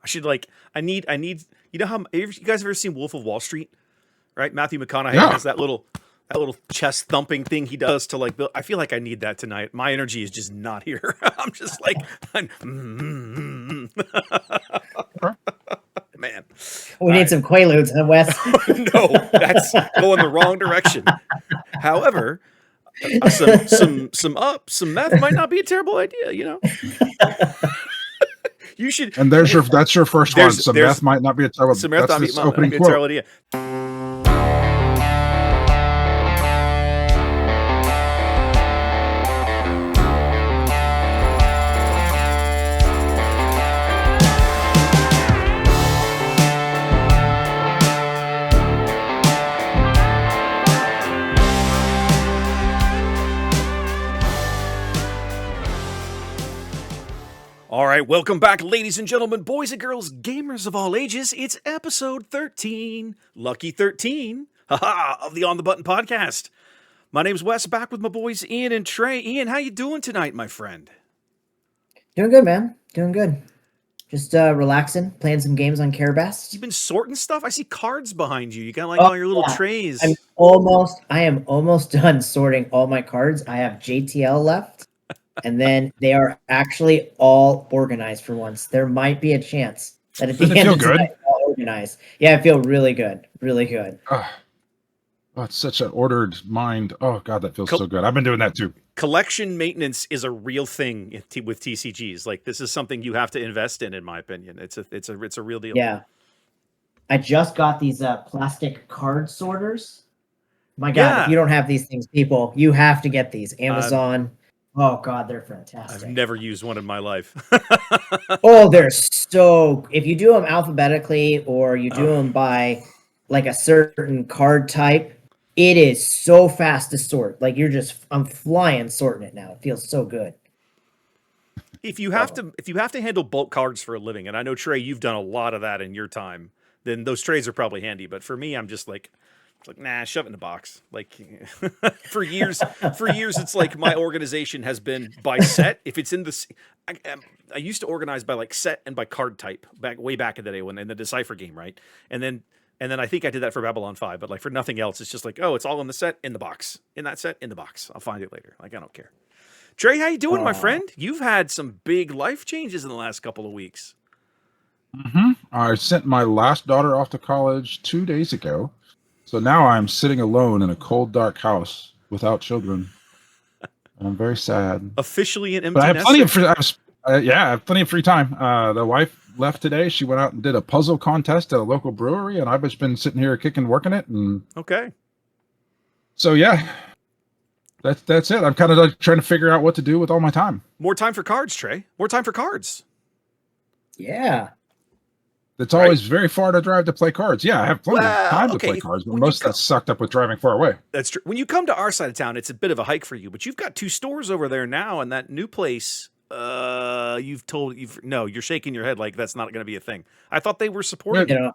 should like. I need. You know how you guys ever seen Wolf of Wall Street? Right, Matthew McConaughey has that little chest thumping thing he does to like build. I feel like I need that tonight. My energy is just not here. I'm just like, man. We need some Quaaludes, huh, Wes? No, that's going the wrong direction. However, some meth might not be a terrible idea. You know. You should. And that's your first one. Some meth might not be a terrible. Some meth might be a terrible idea. All right, welcome back, ladies and gentlemen, boys and girls, gamers of all ages. It's episode 13, lucky 13, of the On the Button podcast. My name's Wes, back with my boys Ian and Trey. Ian, how you doing tonight, my friend? Doing good, man. Doing good. Just relaxing, playing some games on Care Best. You've been sorting stuff? I see cards behind you. You got like all your little trays. I am almost done sorting all my cards. I have JTL left. And then they are actually all organized for once. There might be a chance that at the end of the night, all organized. Yeah, I feel really good. Really good. Oh, it's such an ordered mind. Oh, God, that feels so good. I've been doing that too. Collection maintenance is a real thing with TCGs. Like, this is something you have to invest in my opinion. It's a real deal. Yeah. I just got these plastic card sorters. My God, if you don't have these things, people, you have to get these. Amazon. Oh, God, they're fantastic. I've never used one in my life. Oh, they're so... If you do them alphabetically or you do them by, like, a certain card type, it is so fast to sort. Like, I'm flying sorting it now. It feels so good. If you have to handle bulk cards for a living, and I know, Trey, you've done a lot of that in your time, then those trays are probably handy. But for me, I'm just like... It's like, nah, shove it in the box. Like for years, it's like my organization has been by set. If it's in the, I used to organize by like set and by card type way back in the day when in the Decipher game, right? And then I think I did that for Babylon 5, but like for nothing else, it's just like, oh, it's all in the set, in the box, in that set, in the box. I'll find it later. Like, I don't care. Trey, how you doing, my friend? You've had some big life changes in the last couple of weeks. Mm-hmm. I sent my last daughter off to college 2 days ago. So now I'm sitting alone in a cold, dark house without children. And I'm very sad. Officially an empty But I have nester. I have plenty of free time. The wife left today. She went out and did a puzzle contest at a local brewery, and I've just been sitting here working it. And okay. So yeah, that's it. I'm kind of like trying to figure out what to do with all my time. More time for cards, Trey. More time for cards. Yeah. It's always very far to drive to play cards. Yeah, I have plenty of time to play cards, but most of that's sucked up with driving far away. That's true. When you come to our side of town, it's a bit of a hike for you, but you've got 2 stores over there now, and that new place, you're shaking your head like that's not going to be a thing. I thought they were supporting it.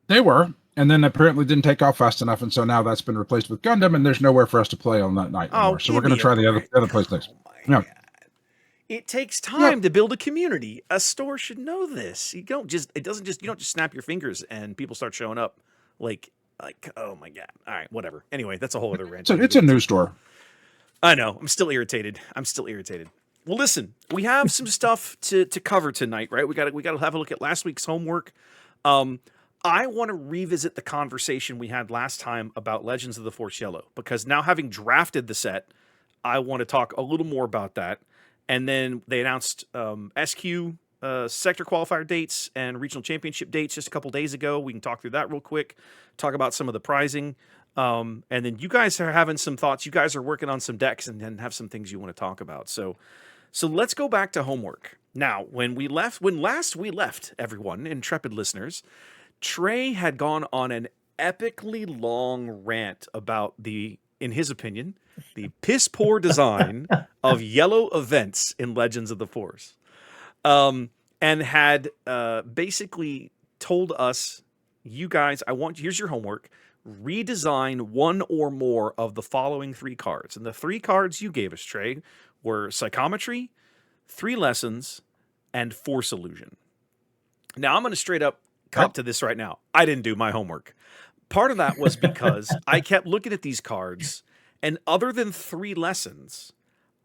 They were, and then apparently didn't take off fast enough, and so now that's been replaced with Gundam, and there's nowhere for us to play on that night anymore. So we're going to try the other place next. God. It takes time to build a community. A store should know this. You don't just snap your fingers and people start showing up like, oh my God. All right, whatever. Anyway, that's a whole other rant. So it's a new store. I know. I'm still irritated. Well, listen, we have some stuff to cover tonight, right? We got to have a look at last week's homework. I want to revisit the conversation we had last time about Legends of the Force Yellow, because now having drafted the set, I want to talk a little more about that. And then they announced SQ sector qualifier dates and regional championship dates just a couple days ago. We can talk through that real quick, talk about some of the prizing. And then you guys are having some thoughts. You guys are working on some decks and then have some things you want to talk about. So let's go back to homework. Now, when last we left, everyone, intrepid listeners, Trey had gone on an epically long rant about in his opinion, the piss poor design of yellow events in Legends of the Force, and had basically told us, you guys, here's your homework, redesign one or more of the following 3 cards. And the 3 cards you gave us, Trey, were Psychometry, 3 Lessons, and Force Illusion. Now I'm going to straight up Yep. cop to this right now. I didn't do my homework. Part of that was because I kept looking at these cards, and other than 3 lessons,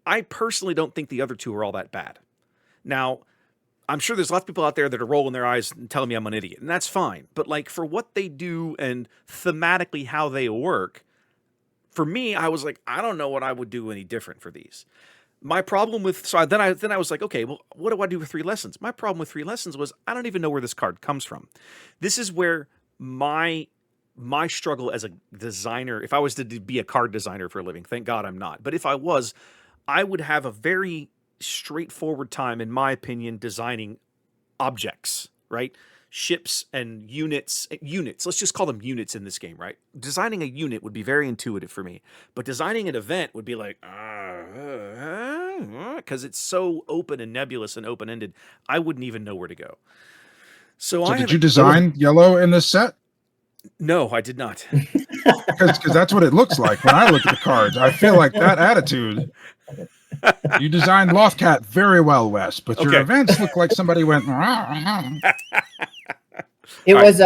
I personally don't think the other 2 are all that bad. Now, I'm sure there's lots of people out there that are rolling their eyes and telling me I'm an idiot, and that's fine. But like for what they do and thematically how they work, for me, I was like, I don't know what I would do any different for these. My problem with then I was like, okay, well, what do I do with 3 lessons? My problem with 3 lessons was I don't even know where this card comes from. This is where my struggle as a designer, if I was to be a card designer for a living, thank God I'm not. But if I was, I would have a very straightforward time, in my opinion, designing objects, right? Ships and units. Let's just call them units in this game, right? Designing a unit would be very intuitive for me, but designing an event would be like, because it's so open and nebulous and open ended, I wouldn't even know where to go. So did you design yellow in this set? No, I did not. Because that's what it looks like when I look at the cards. I feel like that attitude. You designed Lothcat very well, Wes, but your Okay. events look like somebody went. It All was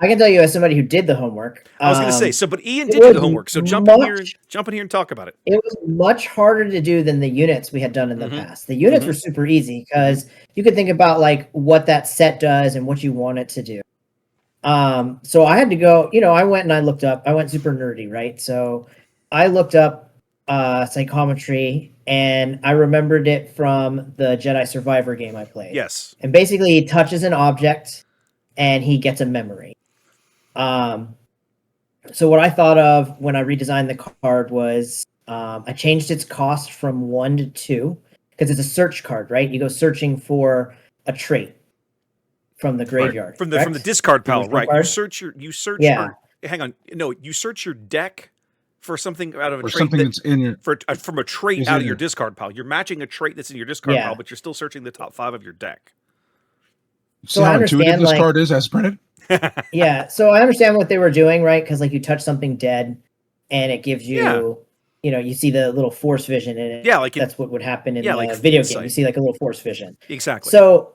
I can tell you as somebody who did the homework. I was going to say, but Ian it did do was the homework, so jump in here and talk about it. It was much harder to do than the units we had done in the past. The units were super easy because you could think about like what that set does and what you want it to do. So I had to go, I went and I looked up, I went super nerdy, right? So I looked up psychometry, and I remembered it from the Jedi Survivor game I played. Yes. And basically he touches an object and he gets a memory. So what I thought of when I redesigned the card was I changed its cost from 1 to 2 because it's a search card, right? You go searching for a trait from the graveyard. From the discard pile, right? Card? You search Yeah. hang on. No, you search your deck for something out of a Or trait something that's in your. from a trait out of your discard pile. You're matching a trait that's in your discard pile, but you're still searching the top 5 of your deck. See how intuitive this card is as printed? Yeah, so I understand what they were doing, right? Because like you touch something dead, and it gives you, you see the little force vision in it. Yeah, like that's what would happen in like the video insight. game. You see like a little force vision. Exactly. So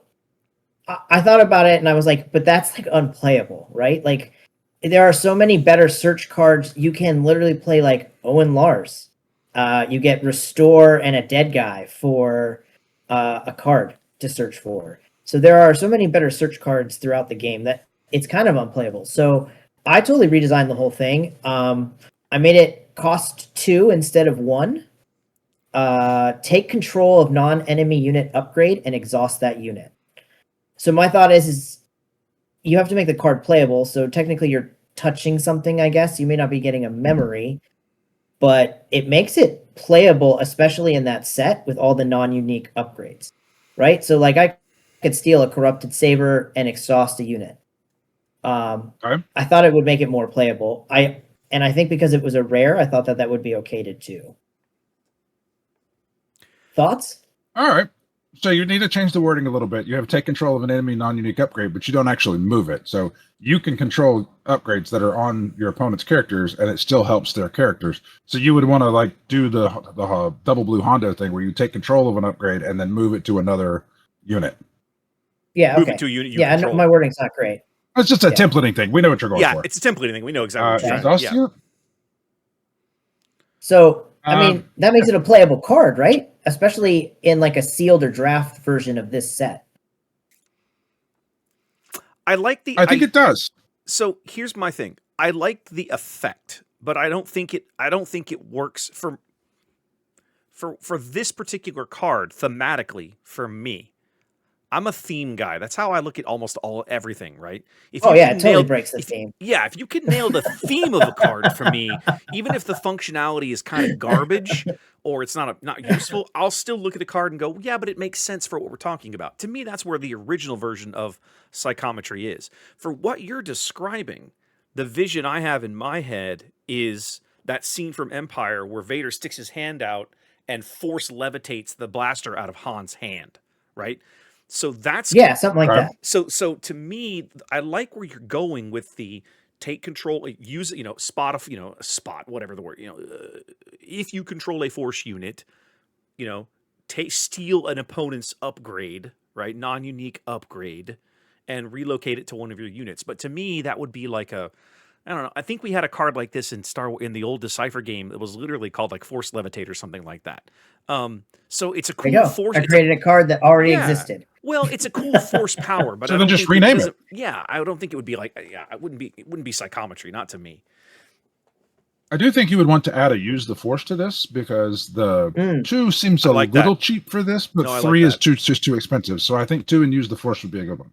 I thought about it, and I was like, but that's like unplayable, right? Like there are so many better search cards. You can literally play like Owen Lars. You get restore and a dead guy for a card to search for. So there are so many better search cards throughout the game that it's kind of unplayable. So I totally redesigned the whole thing. I made it cost 2 instead of 1. Take control of non-enemy unit upgrade and exhaust that unit. So my thought is you have to make the card playable. So technically you're touching something, I guess. You may not be getting a memory, but it makes it playable, especially in that set with all the non-unique upgrades, right? So like I could steal a corrupted saber and exhaust a unit. I thought it would make it more playable. I think because it was a rare, I thought that would be okay to do. Thoughts? All right. So you need to change the wording a little bit. You have take control of an enemy non-unique upgrade, but you don't actually move it. So you can control upgrades that are on your opponent's characters, and it still helps their characters. So you would want to like do the double blue Hondo thing where you take control of an upgrade and then move it to another unit. Yeah, move it to a unit. I know my wording's not great. It's just a templating thing. We know what you're going for. Yeah, it's a templating thing. We know exactly what you're trying. So, I mean, that makes it a playable card, right? Especially in like a sealed or draft version of this set. I like the. I think it does. So here's my thing. I like the effect, but I don't think it works for this particular card thematically for me. I'm a theme guy. That's how I look at almost everything, right? It totally breaks the theme. Yeah, if you can nail the theme of a card for me, even if the functionality is kind of garbage or it's not useful, I'll still look at the card and go, yeah, but it makes sense for what we're talking about. To me, that's where the original version of psychometry is. For what you're describing, the vision I have in my head is that scene from Empire where Vader sticks his hand out and force levitates the blaster out of Han's hand, right? So that's something like that. So to me, I like where you're going with the take control, use spot, whatever the word, if you control a force unit, steal an opponent's upgrade, right? Non-unique upgrade, and relocate it to one of your units. But to me, that would be like I don't know. I think we had a card like this in the old Decipher game. It was literally called like Force Levitate or something like that. So it's a There you cool go. force. I created a card that already Yeah. existed. Well, it's a cool force power, but So I then don't just think rename it. doesn't- Yeah, I don't think it would be like it wouldn't be psychometry, not to me. I do think you would want to add a use the force to this because the 2 seems I a like little that. cheap for this, but No, I like 3 is that. just too expensive. So I think 2 and use the force would be a good one.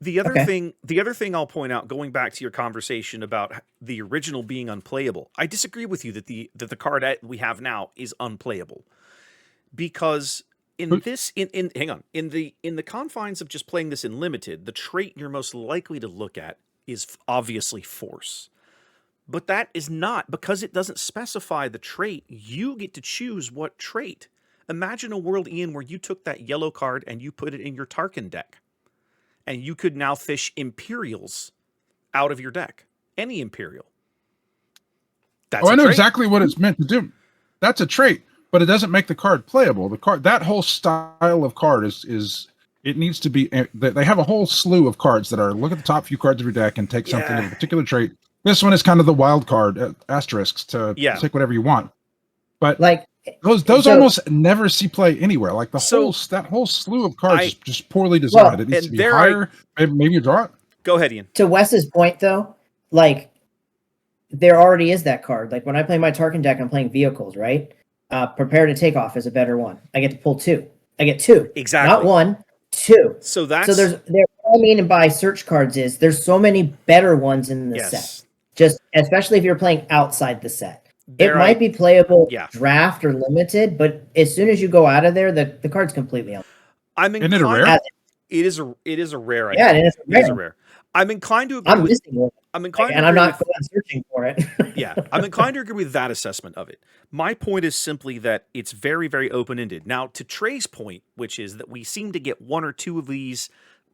The other Okay. thing I'll point out, going back to your conversation about the original being unplayable, I disagree with you that the card we have now is unplayable, because in this hang on, in the confines of just playing this in limited, the trait you're most likely to look at is obviously force. But that is not, because it doesn't specify the trait, you get to choose what trait. Imagine a world, Ian, where you took that yellow card and you put it in your Tarkin deck. And you could now fish Imperials out of your deck. Any Imperial. That's I know trait. exactly what it's meant to do. That's a trait, but it doesn't make the card playable. The card, that whole style of card is it needs to be. They have a whole slew of cards that are look at the top few cards of your deck and take something of a particular trait. This one is kind of the wild card, asterisks to take whatever you want. But Like those almost never see play anywhere. Like that whole slew of cards is just poorly designed. Well, it needs to be higher. Maybe you draw it. Go ahead, Ian. To Wes's point, though, like there already is that card. Like when I play my Tarkin deck, I'm playing vehicles, right? Prepare to take off is a better one. I get to pull 2. I get 2. Exactly. Not 1, 2. So that's what I mean by search cards is there's so many better ones in the set. Just especially if you're playing outside the set. It might be playable draft or limited, but as soon as you go out of there, the card's completely out. Isn't it a rare? It is a rare. Yeah, it is a rare. I'm inclined to agree. I'm missing one. I'm inclined, and I'm not going searching for it. Yeah, I'm inclined to agree with that assessment of it. My point is simply that it's very, very open-ended. Now, to Trey's point, which is that we seem to get 1 or 2 of these,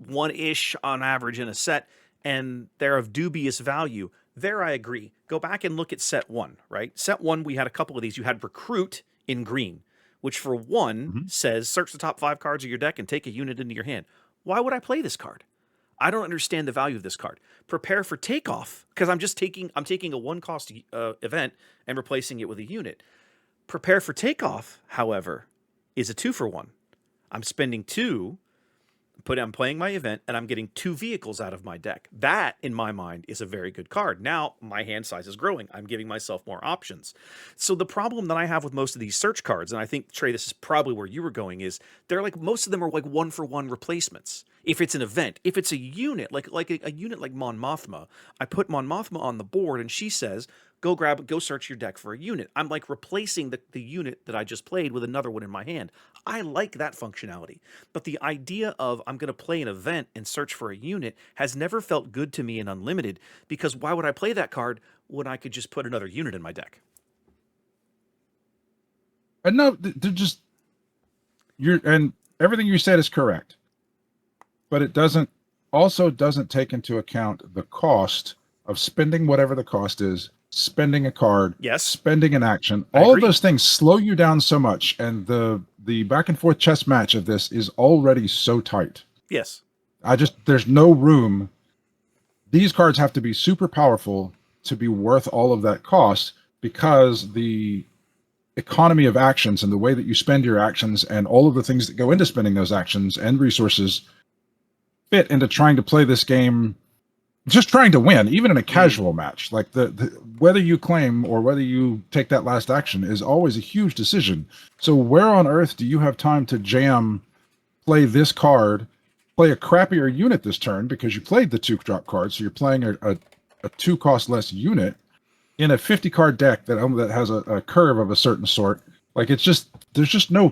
1-ish on average in a set, and they're of dubious value. There, I agree. Go back and look at set 1, right? Set 1, we had a couple of these. You had Recruit in green, which for 1 says search the top 5 cards of your deck and take a unit into your hand. Why would I play this card? I don't understand the value of this card. Prepare for Takeoff, because I'm taking a 1-cost event and replacing it with a unit. Prepare for Takeoff, however, is a 2-for-1. I'm spending 2, I'm playing my event, and I'm getting 2 vehicles out of my deck. That, in my mind, is a very good card. Now, my hand size is growing. I'm giving myself more options. So the problem that I have with most of these search cards, and I think, Trey, this is probably where you were going, is they're like, most of them are like 1-for-1 replacements. If it's an event, if it's a unit, like a unit like Mon Mothma, I put Mon Mothma on the board, and she says, go search your deck for a unit. I'm like replacing the unit that I just played with another one in my hand. I like that functionality. But the idea of I'm going to play an event and search for a unit has never felt good to me in Unlimited, because why would I play that card when I could just put another unit in my deck? And no, they're just and everything you said is correct. But it doesn't take into account the cost of spending whatever the cost is, spending a card, spending an action. All of those things slow you down so much, and the back and forth chess match of this is already so tight. Yes. There's no room. These cards have to be super powerful to be worth all of that cost, because the economy of actions and the way that you spend your actions and all of the things that go into spending those actions and resources fit into trying to play this game, just trying to win, even in a casual match. Like the whether you claim or whether you take that last action is always a huge decision. So where on earth do you have time to play this card, play a crappier unit this turn because you played the 2-drop card, so you're playing a 2-cost less unit in a 50-card deck that has a curve of a certain sort? Like there's just no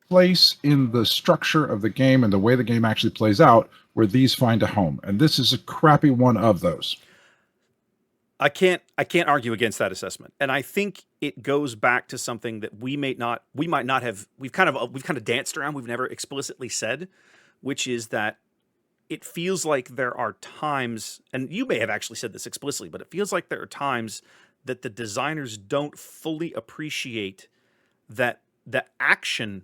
place in the structure of the game and the way the game actually plays out where these find a home, and this is a crappy one of those. I can't argue against that assessment, and I think it goes back to something that we've kind of danced around. We've never explicitly said, which is that it feels like there are times, and you may have actually said this explicitly, but it feels like there are times that the designers don't fully appreciate that the action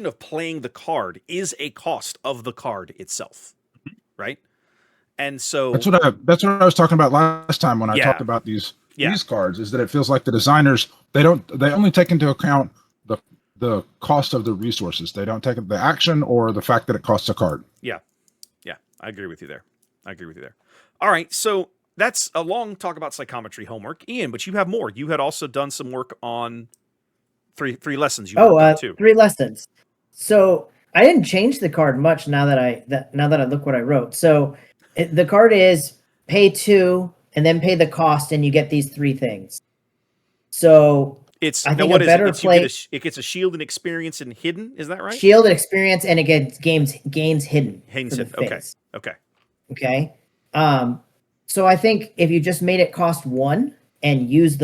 of playing the card is a cost of the card itself. right? And so that's what I was talking about last time when I Yeah. talked about these Yeah. cards, is that it feels like the designers, they only take into account the cost of the resources. They don't take the action or the fact that it costs a card. Yeah. I agree with you there. All right, so that's a long talk about psychometry homework, Ian. But you have more. You had also done some work on three lessons. You worked on too. 3 lessons. So I didn't change the card much now that I look what I wrote. So the card is pay 2 and then pay the cost, and you get these 3 things. So It's I think what a is better it? play. It gets a shield and experience and hidden. Is that right? Shield experience, and it gains hidden Haynes for the hidden. phase. Okay. So I think if you just made it cost 1 and use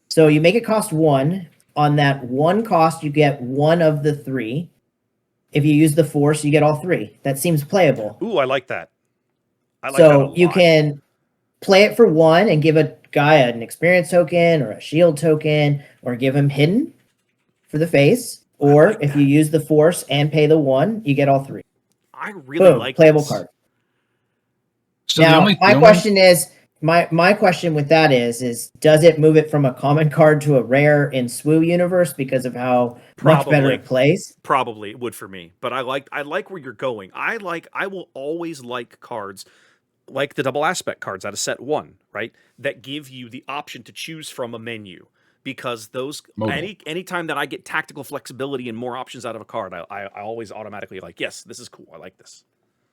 so you make it cost 1, on that 1 cost you get 1 of the 3. If you use the force, you get all 3. That seems playable. Ooh, I like that. That a lot. You can play it for 1 and give a guy an experience token or a shield token, or give him hidden for the face. Or if you use the force and pay the 1, you get all 3. I really like playable this. card. So now, my question is, my question with that is does it move it from a common card to a rare in SWU universe because of how much better it plays? Probably it would for me, but I like where you're going. I will always like cards like the double aspect cards out of set 1, right? That give you the option to choose from a menu, because those anytime that I get tactical flexibility and more options out of a card, I always automatically like, yes, this is cool. I like this.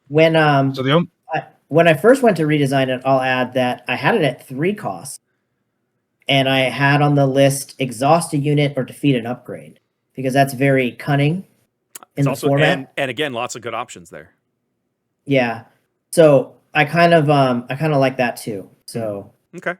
When I first went to redesign it, I'll add that I had it at 3 costs, and I had on the list exhaust a unit or defeat an upgrade, because that's very cunning in the format. And again, lots of good options there. Yeah, so I kind of like that too. So okay,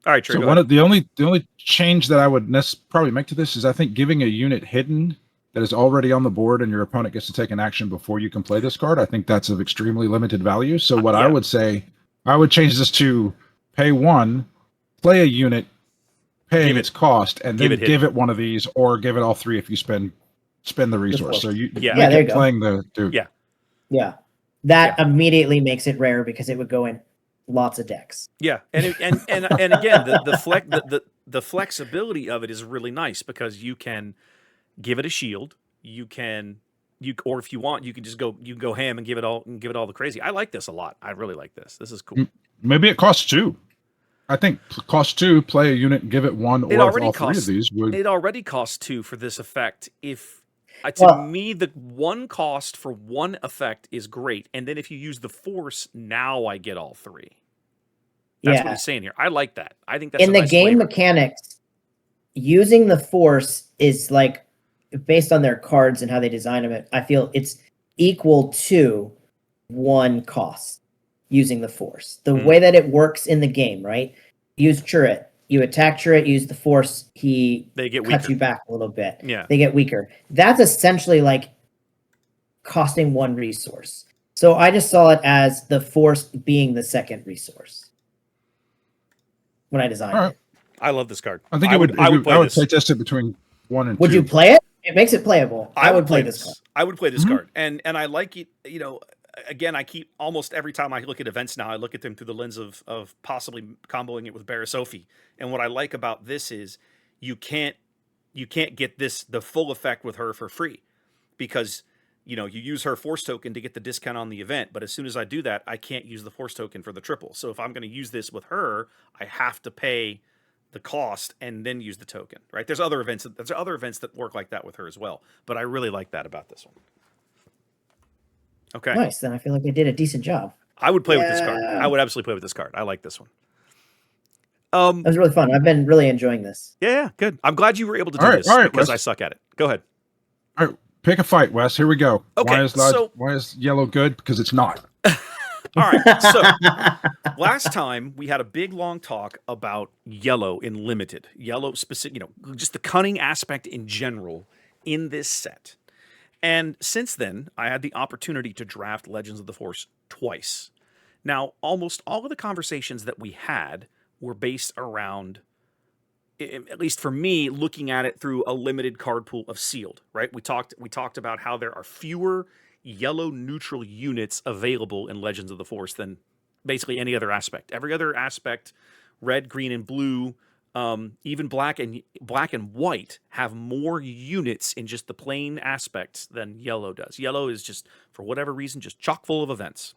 all right, Trey. So the only change that I would probably make to this is, I think, giving a unit hidden that is already on the board and your opponent gets to take an action before you can play this card. I think that's of extremely limited value. So what I would say, I would change this to pay 1, play a unit, pay its cost, and then give it one of these, or give it all 3 if you spend the resource. So you there you go. Playing the dude. Yeah. That immediately makes it rare, because it would go in lots of decks. Yeah, and again, the flexibility of it is really nice, because you can give it a shield. Or if you want, you can just go ham and give it all the crazy. I like this a lot. I really like this. This is cool. Maybe it costs 2. I think cost 2, play a unit, and give it 1 or all 3 of these. It already costs 2 for this effect. To me, the 1 cost for 1 effect is great, and then if you use the force, now I get all 3. That's what he's saying here. I like that. I think that's in the game mechanics. Using the force is like, based on their cards and how they design them, I feel it's equal to 1 cost using the force. The way that it works in the game, right? Use turret. You attack turret, use the force, they cuts you back a little bit. Yeah. They get weaker. That's essentially like costing 1 resource. So I just saw it as the force being the second resource when I designed it. I love this card. I think I would play test it between 1 and 2. Would you play it? It makes it playable. I would play this card. I would play this card. And I like it, again, I keep almost every time I look at events now, I look at them through the lens of possibly comboing it with Barasofi. And what I like about this is you can't get the full effect with her for free, because you use her force token to get the discount on the event. But as soon as I do that, I can't use the force token for the triple. So if I'm going to use this with her, I have to pay the cost and then use the token, right? There's other events that work like that with her as well. But I really like that about this one. Okay. Nice. Then I feel like they did a decent job. I would play with this card. I would absolutely play with this card. I like this one. That was really fun. I've been really enjoying this. Yeah, good. I'm glad you were able to do this, because Wes, I suck at it. Go ahead. All right, pick a fight, Wes. Here we go. Okay. Why is yellow good? Because it's not. All right. So last time we had a big long talk about yellow in limited. Yellow specific, just the cunning aspect in general in this set. And since then, I had the opportunity to draft Legends of the Force twice. Now, almost all of the conversations that we had were based around at least for me, looking at it through a limited card pool of sealed, right? We talked about how there are fewer yellow neutral units available in Legends of the Force than basically any other aspect. Every other aspect, red, green, and blue, even black and white, have more units in just the plain aspects than yellow does. Yellow is just, for whatever reason, just chock full of events.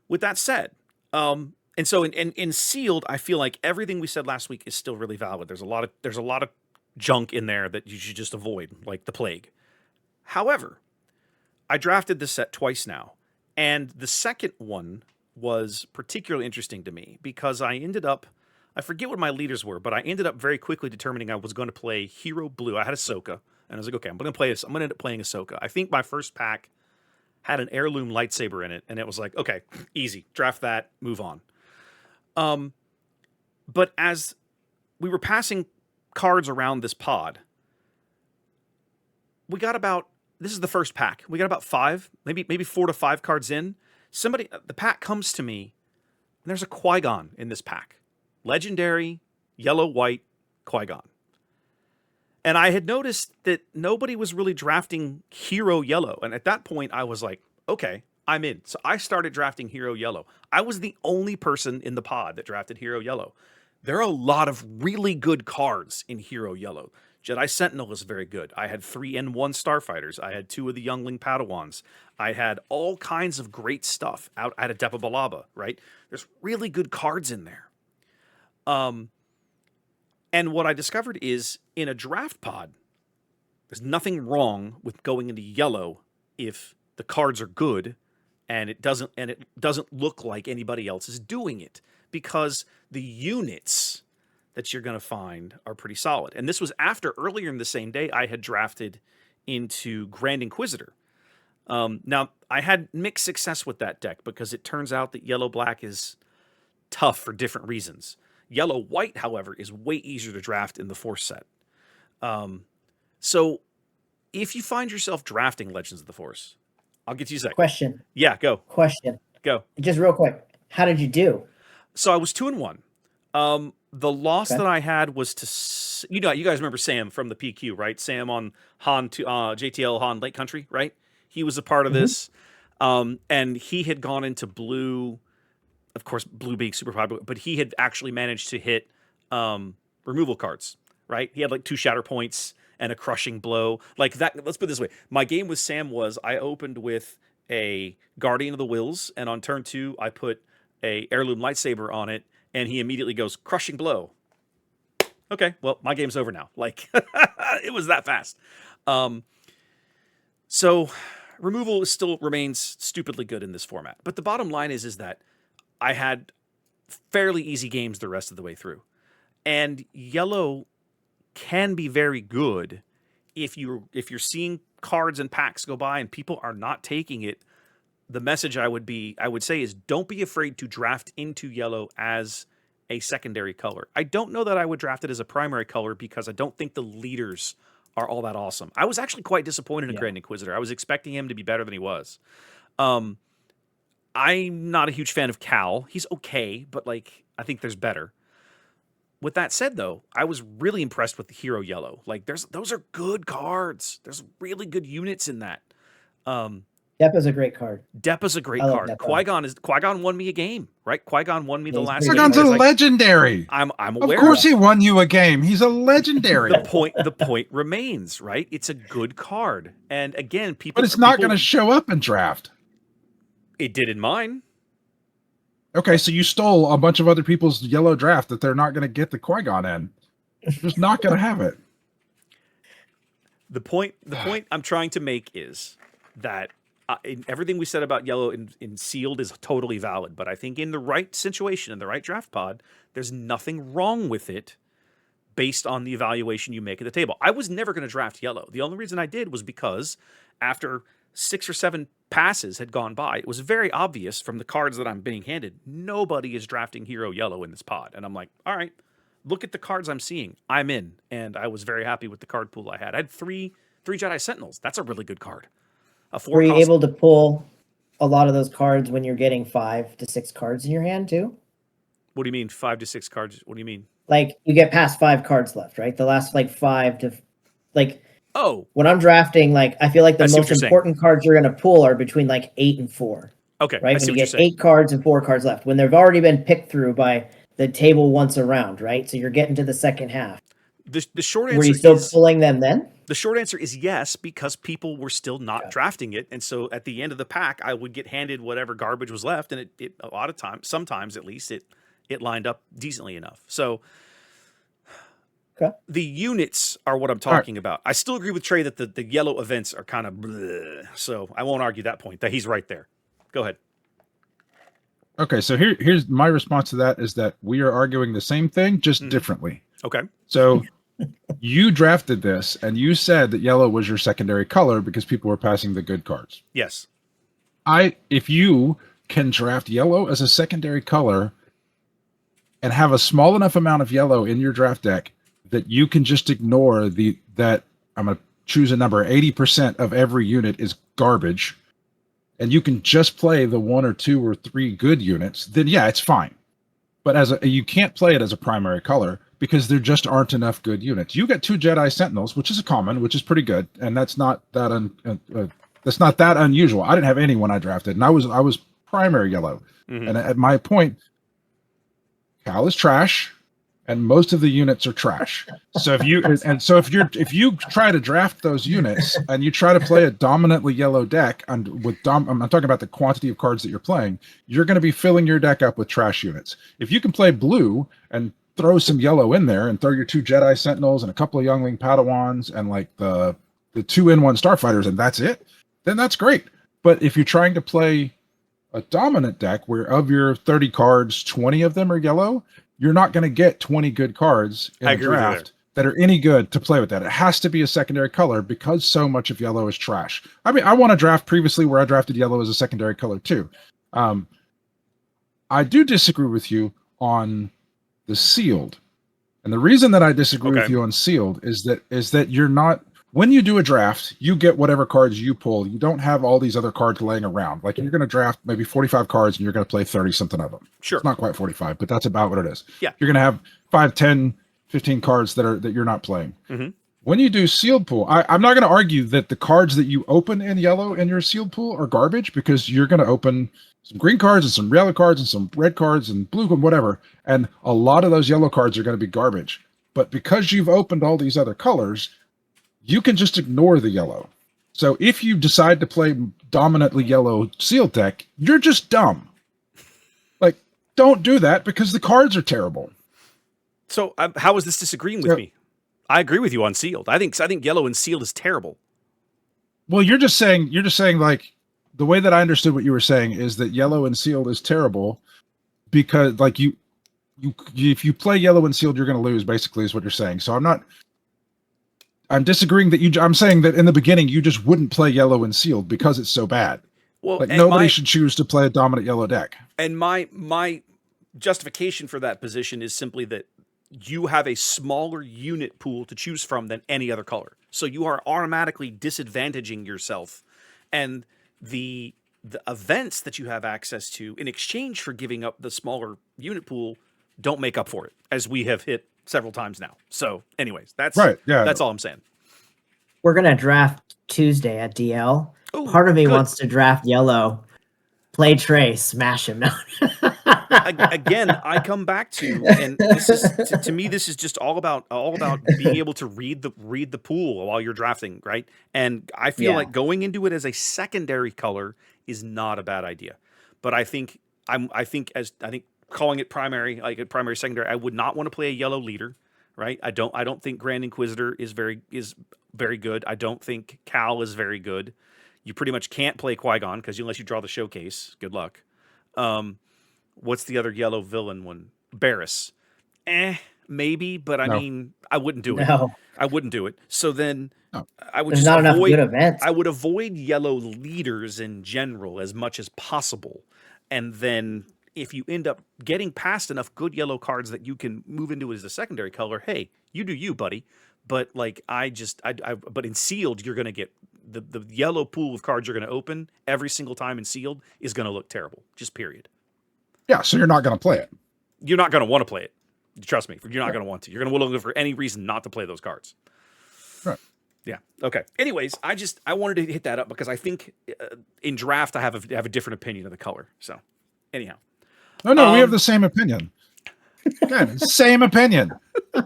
With that said, and so in sealed, I feel like everything we said last week is still really valid. There's a lot of junk in there that you should just avoid, like the plague. However, I drafted this set twice now, and the second one was particularly interesting to me because I forget what my leaders were, but I ended up very quickly determining I was going to play Hero Blue. I had Ahsoka, and I was like, okay, I'm going to end up playing Ahsoka. I think my first pack had an heirloom lightsaber in it, and it was like, okay, easy, draft that, move on. But as we were passing cards around this pod, this is the first pack. We got about 5, maybe 4 to 5 cards in. The pack comes to me, and there's a Qui-Gon in this pack. Legendary, yellow, white, Qui-Gon. And I had noticed that nobody was really drafting Hero Yellow. And at that point, I was like, okay, I'm in. So I started drafting Hero Yellow. I was the only person in the pod that drafted Hero Yellow. There are a lot of really good cards in Hero Yellow. Jedi Sentinel is very good. I had 3 N1 Starfighters. I had 2 of the Youngling Padawans. I had all kinds of great stuff out at a Depa Balaba, right? There's really good cards in there. And what I discovered is in a draft pod, there's nothing wrong with going into yellow if the cards are good and it doesn't look like anybody else is doing it, because the units that you're going to find are pretty solid. And this was after earlier in the same day I had drafted into Grand Inquisitor. Now, I had mixed success with that deck because it turns out that yellow-black is tough for different reasons. Yellow-white, however, is way easier to draft in the Force set. So if you find yourself drafting Legends of the Force, I'll get to you a second. Question. Yeah, go. Question. Go. Just real quick. How did you do? So I was 2-1. The loss that I had was to, you guys remember Sam from the PQ, right? Sam on Han to JTL Han Lake Country, right? He was a part of this, and he had gone into blue. Of course, blue being super popular, but he had actually managed to hit removal cards, right? He had like 2 shatter points and a crushing blow. Like that. Let's put it this way: my game with Sam was I opened with a Guardian of the Wills, and on turn 2 I put a heirloom lightsaber on it, and he immediately goes crushing blow. Okay, well, my game's over now. Like it was that fast. So removal still remains stupidly good in this format. But the bottom line is that I had fairly easy games the rest of the way through. And yellow can be very good if you're seeing cards and packs go by and people are not taking it. The message I would say is don't be afraid to draft into yellow as a secondary color. I don't know that I would draft it as a primary color because I don't think the leaders are all that awesome. I was actually quite disappointed in Grand Inquisitor. I was expecting him to be better than he was. I'm not a huge fan of Cal. He's okay, but like I think there's better. With that said, though, I was really impressed with the Hero Yellow. Like those are good cards. There's really good units in that. Depa's a great card. Depa's a great card. Qui-Gon won me a game, right? Qui-Gon won me the last game. Qui-Gon's a legendary. I'm aware. Of course he won you a game. He's a legendary. The point remains, right? It's a good card. And again, people. But it's not going to show up in draft. It did in mine. Okay, so you stole a bunch of other people's yellow draft that they're not going to get the Qui-Gon in. Just not going to have it. The point I'm trying to make is that everything we said about yellow in sealed is totally valid, but I think in the right situation, in the right draft pod, there's nothing wrong with it based on the evaluation you make at the table. I was never going to draft yellow. The only reason I did was because after 6 or 7 passes had gone by, it was very obvious from the cards that I'm being handed, nobody is drafting Hero Yellow in this pod. And I'm like, all right, look at the cards I'm seeing. I'm in. And I was very happy with the card pool I had. I had three Jedi Sentinels. That's a really good card. Were you able to pull a lot of those cards when you're getting 5 to 6 cards in your hand too? What do you mean 5 to 6 cards? What do you mean? like you get past 5 cards left, right? The last like 5 to like Oh, when I'm drafting, like I feel like the I see what most you're saying. important cards you're gonna pull are between like 8 and 4. Okay, Right? I When see you what you're get saying. 8 cards and 4 cards left, when they've already been picked through by the table once around, right? So you're getting to the second half. The short Were you answer still is pulling them then? the short answer is yes, because people were still not Okay. drafting it, and so at the end of the pack, I would get handed whatever garbage was left, and it a lot of times, sometimes at least, it lined up decently enough. So Okay. the units are what I'm All right. talking about. I still agree with Trey that the yellow events are kind of bleh, so I won't argue that point. That he's right there. Go ahead. Okay, so here's my response to that is that we are arguing the same thing, just Mhm. differently. Okay. So you drafted this and you said that yellow was your secondary color because people were passing the good cards. Yes. If you can draft yellow as a secondary color and have a small enough amount of yellow in your draft deck that you can just ignore that I'm going to choose a number, 80% of every unit is garbage, and you can just play the 1 or 2 or 3 good units, then yeah, it's fine. But you can't play it as a primary color because there just aren't enough good units. You get 2 Jedi Sentinels, which is a common, which is pretty good, and that's not that unusual. I didn't have any when I drafted, and I was primary yellow. Mhm. And at my point, Cal is trash, and most of the units are trash. So if you try to draft those units and you try to play a dominantly yellow deck I'm talking about the quantity of cards that you're playing, you're going to be filling your deck up with trash units. If you can play blue and throw some yellow in there and throw your 2 Jedi Sentinels and a couple of Youngling Padawans and like the 2-in-1 Starfighters and that's it, then that's great. But if you're trying to play a dominant deck where of your 30 cards, 20 of them are yellow, you're not going to get 20 good cards in I a agree with you draft that are any good to play with that. It has to be a secondary color because so much of yellow is trash. I mean, I won a draft previously where I drafted yellow as a secondary color too. I do disagree with you on the sealed. And the reason that I disagree with Okay. you on sealed is that you're not, when you do a draft, you get whatever cards you pull. You don't have all these other cards laying around. Like you're going to draft maybe 45 cards and you're going to play 30 something of them. Sure. It's not quite 45, but that's about what it is. Yeah. You're going to have 5, 10, 15 cards that you're not playing. Mhm. When you do sealed pool, I'm not going to argue that the cards that you open in yellow in your sealed pool are garbage because you're going to open some green cards and some yellow cards and some red cards and blue and whatever. And a lot of those yellow cards are going to be garbage. But because you've opened all these other colors, you can just ignore the yellow. So if you decide to play dominantly yellow sealed deck, you're just dumb. Like, don't do that because the cards are terrible. So how is this disagreeing with me? I agree with you on sealed. I think yellow and sealed is terrible. Well, you're just saying like the way that I understood what you were saying is that yellow and sealed is terrible because like you if you play yellow and sealed, you're going to lose. Basically, is what you're saying. So I'm disagreeing that I'm saying that in the beginning you just wouldn't play yellow and sealed because it's so bad. Well, Like and nobody should choose to play a dominant yellow deck. And my justification for that position is simply that you have a smaller unit pool to choose from than any other color. So you are automatically disadvantaging yourself. And the events that you have access to in exchange for giving up the smaller unit pool don't make up for it, as we have hit several times now. So anyways, that's Right. Yeah. that's all I'm saying. We're gonna draft Tuesday at DL. Ooh, Part of me good. wants to draft yellow, play Trey, smash him. Again, I come back to, and this is to me, this is just all about being able to read the pool while you're drafting, right? And I feel Yeah. like going into it as a secondary color is not a bad idea. But I think calling it primary, like a primary secondary, I would not want to play a yellow leader, right? I don't think Grand Inquisitor is very good. I don't think Cal is very good. You pretty much can't play Qui-Gon because unless you draw the showcase, good luck. What's the other yellow villain one? Barris. Maybe, but I mean, I wouldn't do it. No, I wouldn't do it. So then I would there's just not enough avoid good events. I would avoid yellow leaders in general as much as possible. And then if you end up getting past enough good yellow cards that you can move into it as a secondary color, hey, you do you, buddy. But like but in sealed, you're gonna get the yellow pool of cards you're gonna open every single time in sealed is gonna look terrible. Just period. Yeah. So you're not going to play it. You're not gonna want to play it. Trust me, you're not going to want to. You're going to look for any reason not to play those cards. Right. Yeah. Okay. Anyways, I wanted to hit that up because I think in draft I have a different opinion of the color. So, anyhow. No, we have the same opinion. Man, same opinion.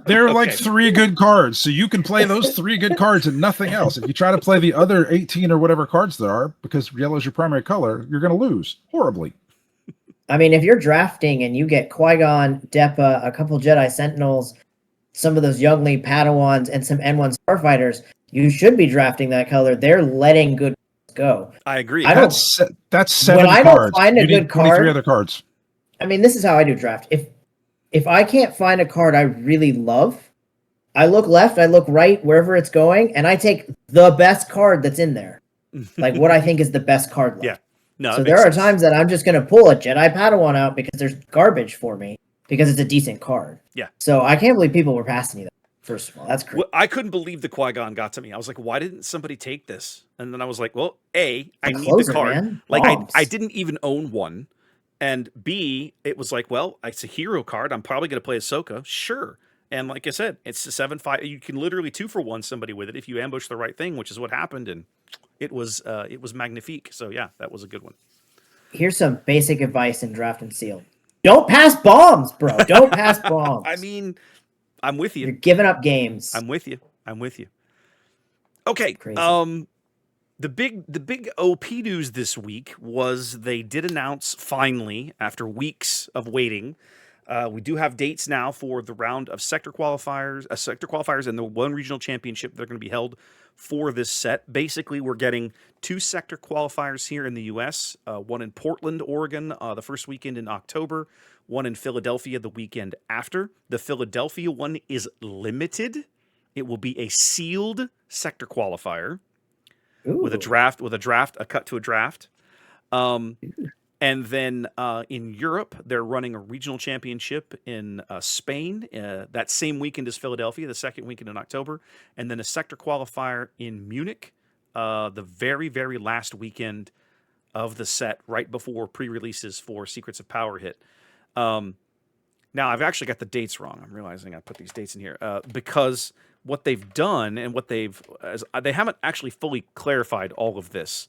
There are like 3 good cards, so you can play those 3 good cards and nothing else. If you try to play the other 18 or whatever cards there are, because yellow is your primary color, you're going to lose horribly. I mean, if you're drafting and you get Qui-Gon, Depa, a couple Jedi Sentinels, some of those youngling Padawans, and some N1 Starfighters, you should be drafting that color. They're letting good go. I agree. That's 7 when I cards. don't find a You good need 23 card, other cards. I mean, this is how I do draft. If I can't find a card I really love, I look left, I look right, wherever it's going, and I take the best card that's in there. Like what I think is the best card left. Yeah. No, so there are times that I'm just going to pull a Jedi Padawan out because there's garbage for me because it's a decent card. Yeah. So I can't believe people were passing you that. First of all, that's crazy. Well, I couldn't believe the Qui-Gon got to me. I was like, why didn't somebody take this? And then I was like, well, A, I need the card. Man. Like I didn't even own one. And B, it was like, well, it's a hero card. I'm probably going to play Ahsoka. Sure. And like I said, it's a 7/5. You can literally 2-for-1 somebody with it if you ambush the right thing, which is what happened. And it was magnifique. So yeah, that was a good one. Here's some basic advice in draft and seal. Don't pass bombs, bro. Don't pass bombs. I mean, I'm with you. You're giving up games. I'm with you. Okay. Crazy. The big OP news this week was they did announce finally, after weeks of waiting, we do have dates now for the round of sector qualifiers and the one regional championship that are going to be held for this set. Basically, we're getting 2 sector qualifiers here in the U.S., one in Portland, Oregon, the first weekend in October, one in Philadelphia the weekend after. The Philadelphia one is limited. It will be a sealed sector qualifier. Ooh. With a cut to a draft. And then in Europe, they're running a regional championship in Spain that same weekend as Philadelphia, the second weekend in October. And then a sector qualifier in Munich, the very, very last weekend of the set, right before pre-releases for Secrets of Power hit. Now, I've actually got the dates wrong. I'm realizing I put these dates in here because what they've done and they haven't actually fully clarified all of this,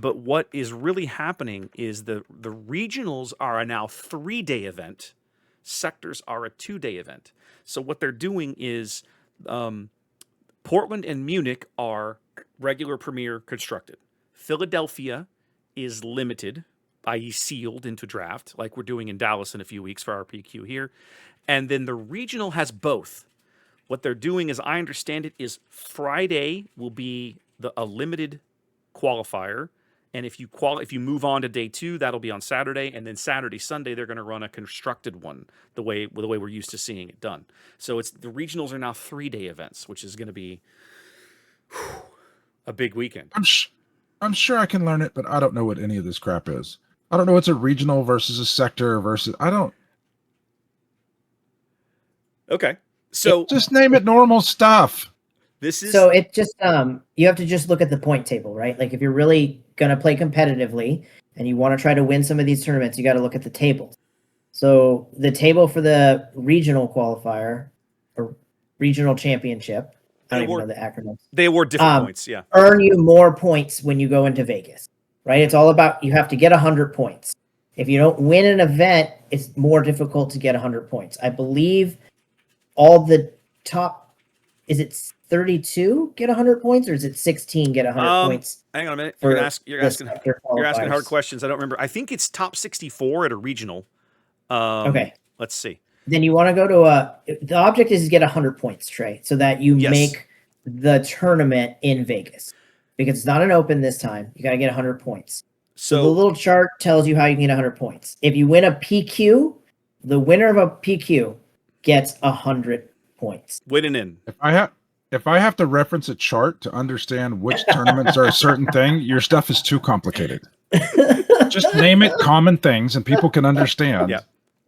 but what is really happening is the regionals are a now 3-day event, sectors are a 2-day event. So what they're doing is Portland and Munich are regular premier constructed. Philadelphia is limited, i.e. sealed into draft, like we're doing in Dallas in a few weeks for our PQ here. And then the regional has both. What they're doing, as I understand it, is Friday will be a limited qualifier, and if you move on to day 2, that'll be on Saturday, and then Saturday, Sunday, they're going to run a constructed one the way we're used to seeing it done. So the regionals are now 3-day events, which is going to be a big weekend. I'm sure I can learn it, but I don't know what any of this crap is. I don't know what's a regional versus a sector versus. I don't. Okay. So just name it normal stuff. So it just you have to just look at the point table, right? Like if you're really gonna play competitively and you want to try to win some of these tournaments, you got to look at the tables. So the table for the regional qualifier or regional championship, I don't even know the acronyms. They award different points, yeah. Earn you more points when you go into Vegas, right? It's all about you have to get 100 points. If you don't win an event, it's more difficult to get 100 points. I believe all the top, is it 32 get 100 points or is it 16 get 100 points? Hang on a minute. You're asking hard questions. I don't remember. I think it's top 64 at a regional. Okay. Let's see. Then you want to go to the object is to get 100 points, Trey, so that you make the tournament in Vegas. Because it's not an open this time. You got to get 100 points. So the little chart tells you how you can get 100 points. If you win a PQ, the winner of a PQ gets 100 points. Winning in. If I have to reference a chart to understand which tournaments are a certain thing, your stuff is too complicated. Just name it common things and people can understand. Yeah.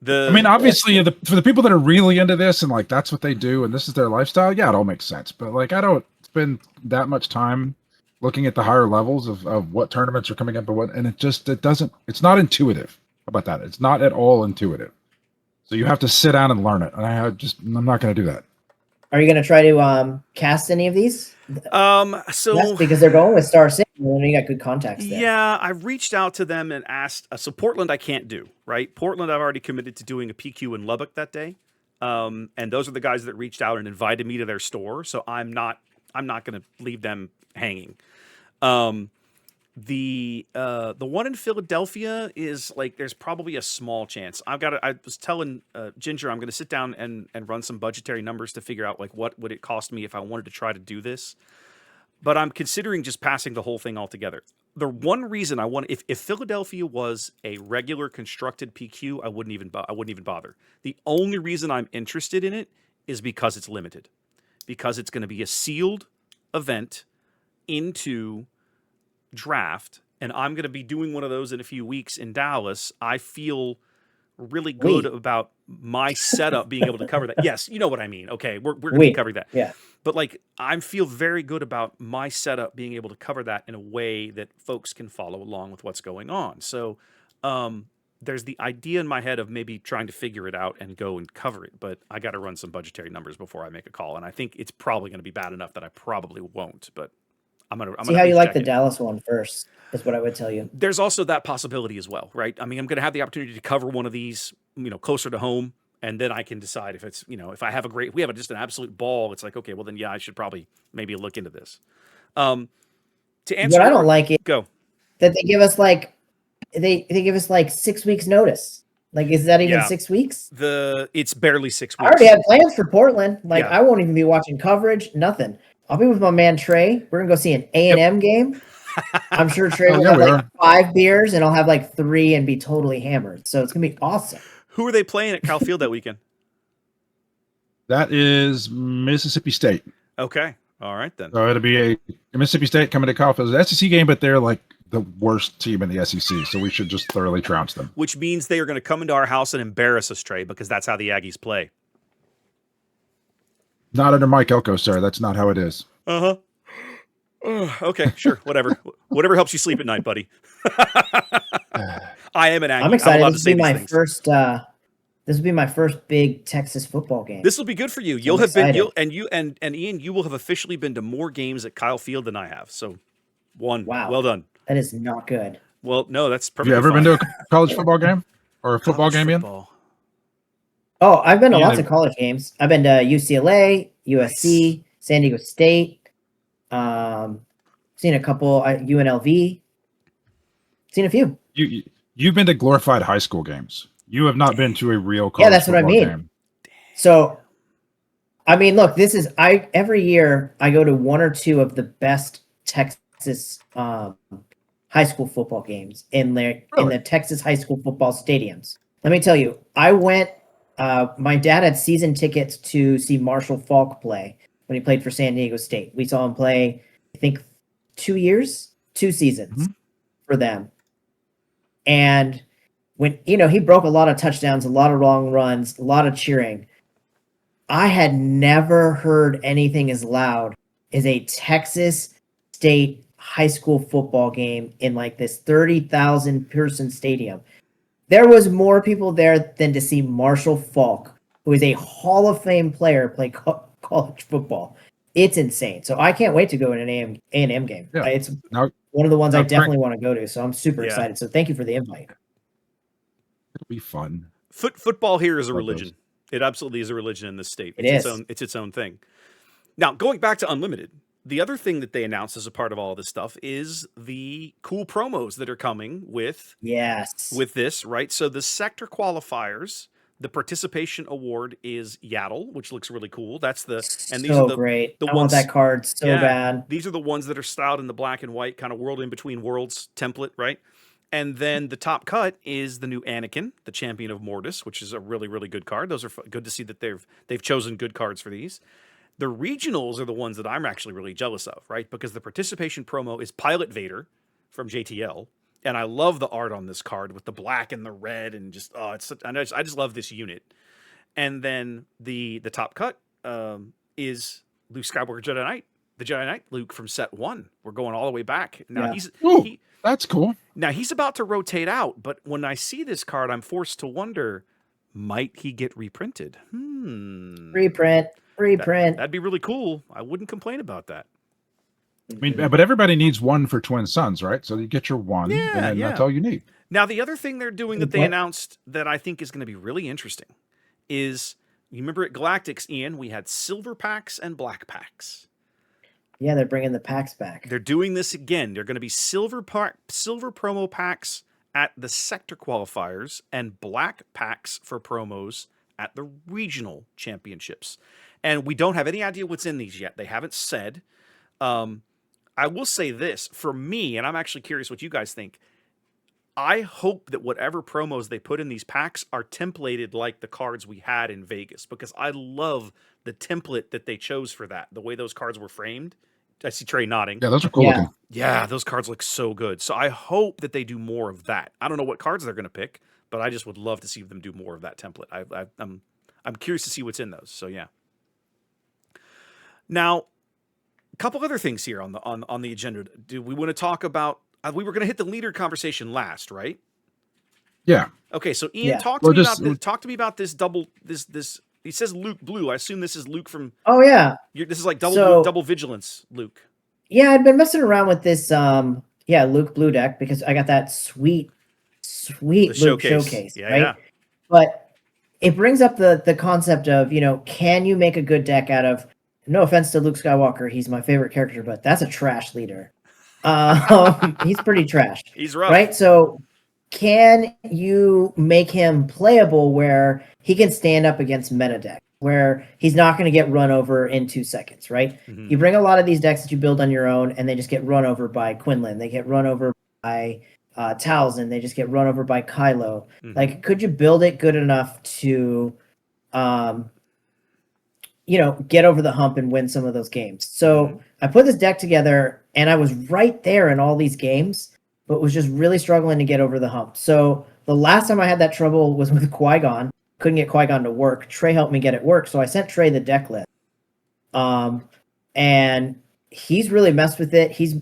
I mean, obviously, for the people that are really into this and like that's what they do and this is their lifestyle, yeah, it all makes sense. But like, I don't spend that much time looking at the higher levels of what tournaments are coming up and what, and it's not intuitive. How about that? It's not at all intuitive. So you have to sit down and learn it. And I'm not going to do that. Are you going to try to cast any of these? So Yes, because they're going with Star City, and you got good contacts there. yeah, I reached out to them and asked. So Portland, I can't do, right? Portland, I've already committed to doing a PQ in Lubbock that day, and those are the guys that reached out and invited me to their store. So I'm not going to leave them hanging. The one in Philadelphia is like there's probably a small chance. I was telling Ginger I'm going to sit down and run some budgetary numbers to figure out like what would it cost me if I wanted to try to do this. But I'm considering just passing the whole thing altogether. The one reason I want if Philadelphia was a regular constructed PQ, I wouldn't even bother. The only reason I'm interested in it is because it's limited. Because it's going to be a sealed event into draft, and I'm going to be doing one of those in a few weeks in Dallas. I feel really good about my setup being able to cover that. Yes, you know what I mean. Okay, we're going to be covering that. Yeah. But like, I feel very good about my setup being able to cover that in a way that folks can follow along with what's going on. So there's the idea in my head of maybe trying to figure it out and go and cover it. But I got to run some budgetary numbers before I make a call. And I think it's probably going to be bad enough that I probably won't. But I'm see how you like the Dallas one first, is what I would tell you. There's also that possibility as well, right? I mean, I'm going to have the opportunity to cover one of these, closer to home. And then I can decide if it's, if I have we have just an absolute ball, it's like, okay, well then, yeah, I should probably maybe look into this. To answer, what I don't like it, go that they give us like, they give us like 6 weeks notice. Like, is that even 6 weeks? It's barely 6 weeks. I already had plans for Portland. Like, Yeah. I won't even be watching coverage, nothing. I'll be with my man Trey. We're gonna go see an A&M game. I'm sure Trey will have like 5 beers, and I'll have like 3 and be totally hammered. So it's gonna be awesome. Who are they playing at Cal Field that weekend? That is Mississippi State. Okay. All right, then. So it'll be a Mississippi State coming to Cal Field. It's an SEC game, but they're like the worst team in the SEC, so we should just thoroughly trounce them. Which means they are going to come into our house and embarrass us, Trey, because that's how the Aggies play. Not under Mike Elko, sir. That's not how it is. Uh-huh. Okay, sure. Whatever. Whatever helps you sleep at night, buddy. I am an Aggie. I'm excited. This will be my first big Texas football game. This will be good for you. You'll have been and Ian, you will have officially been to more games at Kyle Field than I have. So wow. Well done. That is not good. Well, no, that's perfect. Have you ever been to a college football game? Or a football game, Ian? Oh, I've been to lots of college games. I've been to UCLA, USC, San Diego State. Seen a couple UNLV. Seen a few. You've been to glorified high school games. You have not been to a real college that's what I mean. Game. So, I mean, look, every year I go to 1 or 2 of the best Texas high school football games in the Texas high school football stadiums. Let me tell you, I went. My dad had season tickets to see Marshall Faulk play when he played for San Diego State. We saw him play, I think, 2 seasons for them. And when, he broke a lot of touchdowns, a lot of long runs, a lot of cheering. I had never heard anything as loud as a Texas State high school football game in like this 30,000 person stadium. There was more people there than to see Marshall Faulk, who is a Hall of Fame player, play college football. It's insane. So I can't wait to go in an A&M game. Yeah. It's one of the ones I definitely want to go to. So I'm super excited. So thank you for the invite. It'll be fun. Football here is a religion. It absolutely is a religion in this state. It's its own thing. Now, going back to Unlimited, the other thing that they announced as a part of all of this stuff is the cool promos that are coming with this, right? So the sector qualifiers, the participation award is Yaddle, which looks really cool. These are great. I want that card so bad. These are the ones that are styled in the black and white kind of world in between worlds template, right? And then the top cut is the new Anakin, the champion of Mortis, which is a really, really good card. Those are good to see that they've chosen good cards for these. The regionals are the ones that I'm actually really jealous of, right? Because the participation promo is Pilot Vader from JTL. And I love the art on this card with the black and the red and just, I just love this unit. And then the top cut is Luke Skywalker Jedi Knight, the Jedi Knight Luke from set 1. We're going all the way back. Now that's cool. Now he's about to rotate out, but when I see this card, I'm forced to wonder, Might he get reprinted? Reprint. That'd be really cool. I wouldn't complain about that. I mean, but everybody needs one for twin sons, right? So you get your one, Yeah, and then yeah. that's all you need. Now, the other thing they're doing that they What? announced that I think is going to be really interesting is, you remember at Galactics, Ian, we had silver packs and black packs. Yeah, they're bringing the packs back. They're doing this again. They're going to be silver promo packs at the sector qualifiers and black packs for promos at the regional championships. And we don't have any idea what's in these yet. They haven't said. I will say this, for me, and I'm actually curious what you guys think, I hope that whatever promos they put in these packs are templated like the cards we had in Vegas, because I love the template that they chose for that, the way those cards were framed. I see Trey nodding. Yeah, those are cool looking. Yeah, those cards look so good. So I hope that they do more of that. I don't know what cards they're going to pick, but I just would love to see them do more of that template. I'm curious to see what's in those. So yeah. Now, a couple other things here on the agenda. Do we want to talk about? We were going to hit the leader conversation last, right? Yeah. Okay, so Ian, Yeah. talk to me about this double. This. He says Luke Blue. I assume this is Luke from. Oh yeah. This is like double vigilance, Luke. Yeah, I'd been messing around with this Luke Blue deck because I got that sweet Luke showcase, Yeah, right? yeah. But it brings up the concept of, can you make a good deck out of, no offense to Luke Skywalker, he's my favorite character, but that's a trash leader. He's pretty trash. He's rough. Right? So can you make him playable where he can stand up against meta deck, where he's not going to get run over in 2 seconds, right? Mm-hmm. You bring a lot of these decks that you build on your own, and they just get run over by Quinlan. They get run over by Talzin. They just get run over by Kylo. Mm-hmm. Like, could you build it good enough to, get over the hump and win some of those games? So I put this deck together, and I was right there in all these games, but was just really struggling to get over the hump. So the last time I had that trouble was with Qui-Gon. Couldn't get Qui-Gon to work. Trey helped me get it work, so I sent Trey the deck list. And he's really messed with it. He's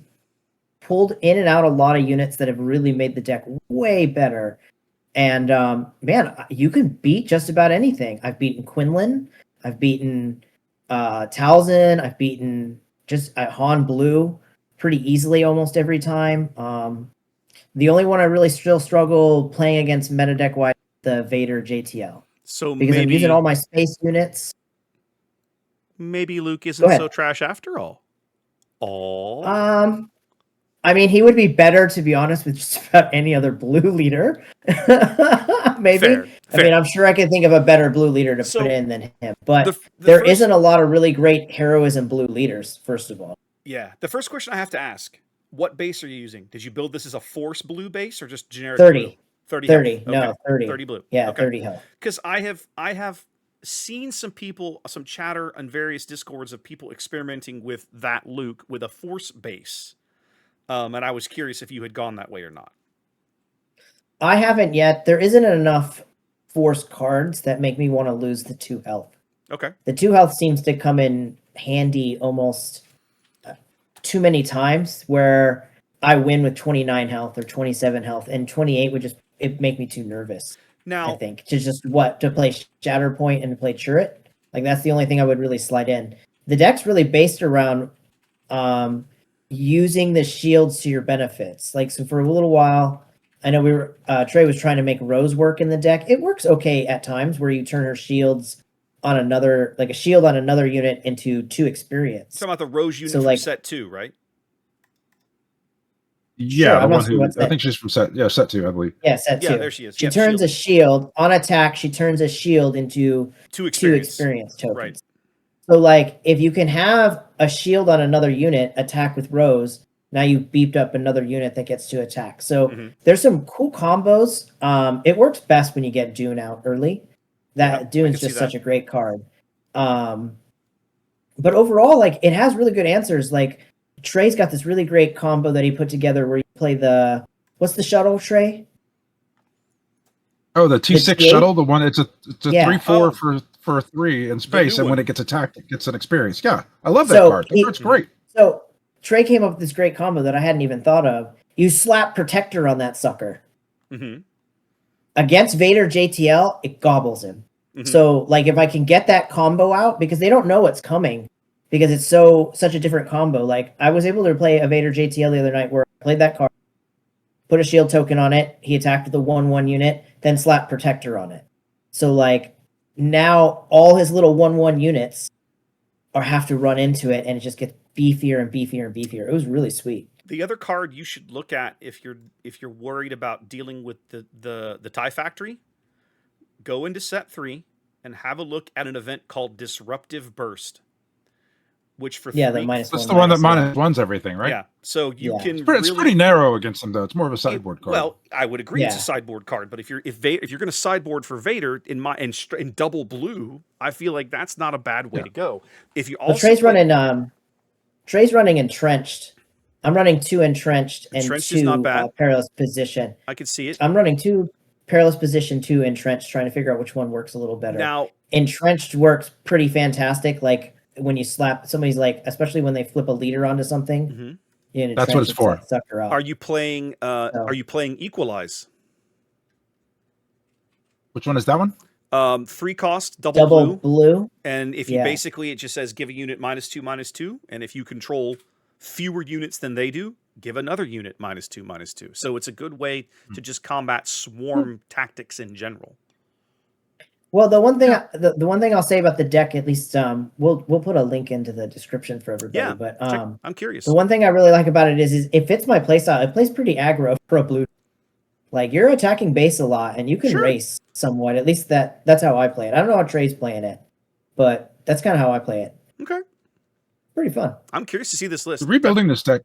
pulled in and out a lot of units that have really made the deck way better. And man, you can beat just about anything. I've beaten Quinlan. I've beaten Talzin. I've beaten just Han Blue pretty easily almost every time. The only one I really still struggle playing against meta deck wise is the Vader JTL. So because I'm using all my space units. Maybe Luke isn't so trash after all. I mean, he would be better, to be honest, with just about any other blue leader. Maybe. Fair. I mean, I'm sure I can think of a better blue leader to put in than him. But there isn't a lot of really great heroism blue leaders, first of all. Yeah. The first question I have to ask, what base are you using? Did you build this as a force blue base or just generic 30. blue? 30. 30. Okay. No, 30. 30 blue. Yeah, okay. 30 health. Because I have seen some chatter on various discords of people experimenting with that Luke with a force base. And I was curious if you had gone that way or not. I haven't yet. There isn't enough force cards that make me want to lose the 2 health. Okay. The 2 health seems to come in handy almost too many times, where I win with 29 health or 27 health, and 28 would just make me too nervous. Now, I think to play Shatterpoint and to play Chirrut. Like, that's the only thing I would really slide in. The deck's really based around using the shields to your benefits. Like, so for a little while, I know Trey was trying to make Rose work in the deck. It works okay at times, where you turn her shields on a shield on another unit into 2 experience. Talking about the Rose unit from set 2, right? Yeah, sure, I think she's from set 2, I believe. Yeah, set 2. Yeah, there she is. She turns a shield on attack. She turns a shield into 2 experience tokens. Right. So, like, if you can have a shield on another unit attack with Rose, now you beeped up another unit that gets to attack. So there's some cool combos. It works best when you get Dune out early. Dune's just such a great card. But overall, like, it has really good answers. Like, Trey's got this really great combo that he put together where you play what's the shuttle, Trey? Oh, the T6 shuttle, the one, it's a 3/4 for 3 in space, and when it gets attacked, it gets an experience. Yeah, I love that card. That card's great. So Trey came up with this great combo that I hadn't even thought of. You slap Protector on that sucker. against Vader JTL, it gobbles him. Mhm. So like if I can get that combo out, because they don't know what's coming, because it's such a different combo. Like I was able to play a Vader JTL the other night where I played that card, put a shield token on it, he attacked with a 1/1 unit, then slapped protector on it. So like now all his little 1/1 units have to run into it, and it just gets beefier and beefier and beefier. It was really sweet. The other card you should look at if you're worried about dealing with the TIE Factory, go into set 3 and have a look at an event called Disruptive Burst, which for Yeah, the three, minus That's one. the one that minus, minus ones everything, right? yeah. So you Yeah. can It's pretty narrow against them, though. It's more of a sideboard card. Well, I would agree it's a Yeah. sideboard card, but if you're going to sideboard for Vader in double blue, I feel like that's not a bad way to go. If you also Trey's running entrenched. I'm running 2 entrenched and Entrenched 2 is not bad. perilous position. I could see it. I'm running 2 perilous position, 2 entrenched, trying to figure out which one works a little better. Now, Entrenched works pretty fantastic. Like when you slap somebody's, like especially when they flip a leader onto something. mhm. That's what it's for. Sucker up. Are you playing Equalize? Which one is that one? 3 cost, double blue. blue? And if you Yeah. basically, it just says give a unit -2/-2, and if you control fewer units than they do, give another unit -2/-2. So it's a good way to just combat swarm tactics in general. Well, the one thing the one thing I'll say about the deck, at least, we'll put a link into the description for everybody. Yeah, But I'm curious. the one thing I really like about it is it fits my playstyle. It plays pretty aggro for a blue. Like you're attacking base a lot, and you can Sure. race somewhat. At least that's how I play it. I don't know how Trey's playing it, but that's kind of how I play it. Okay, Pretty fun. I'm curious to see this list. Rebuilding this deck,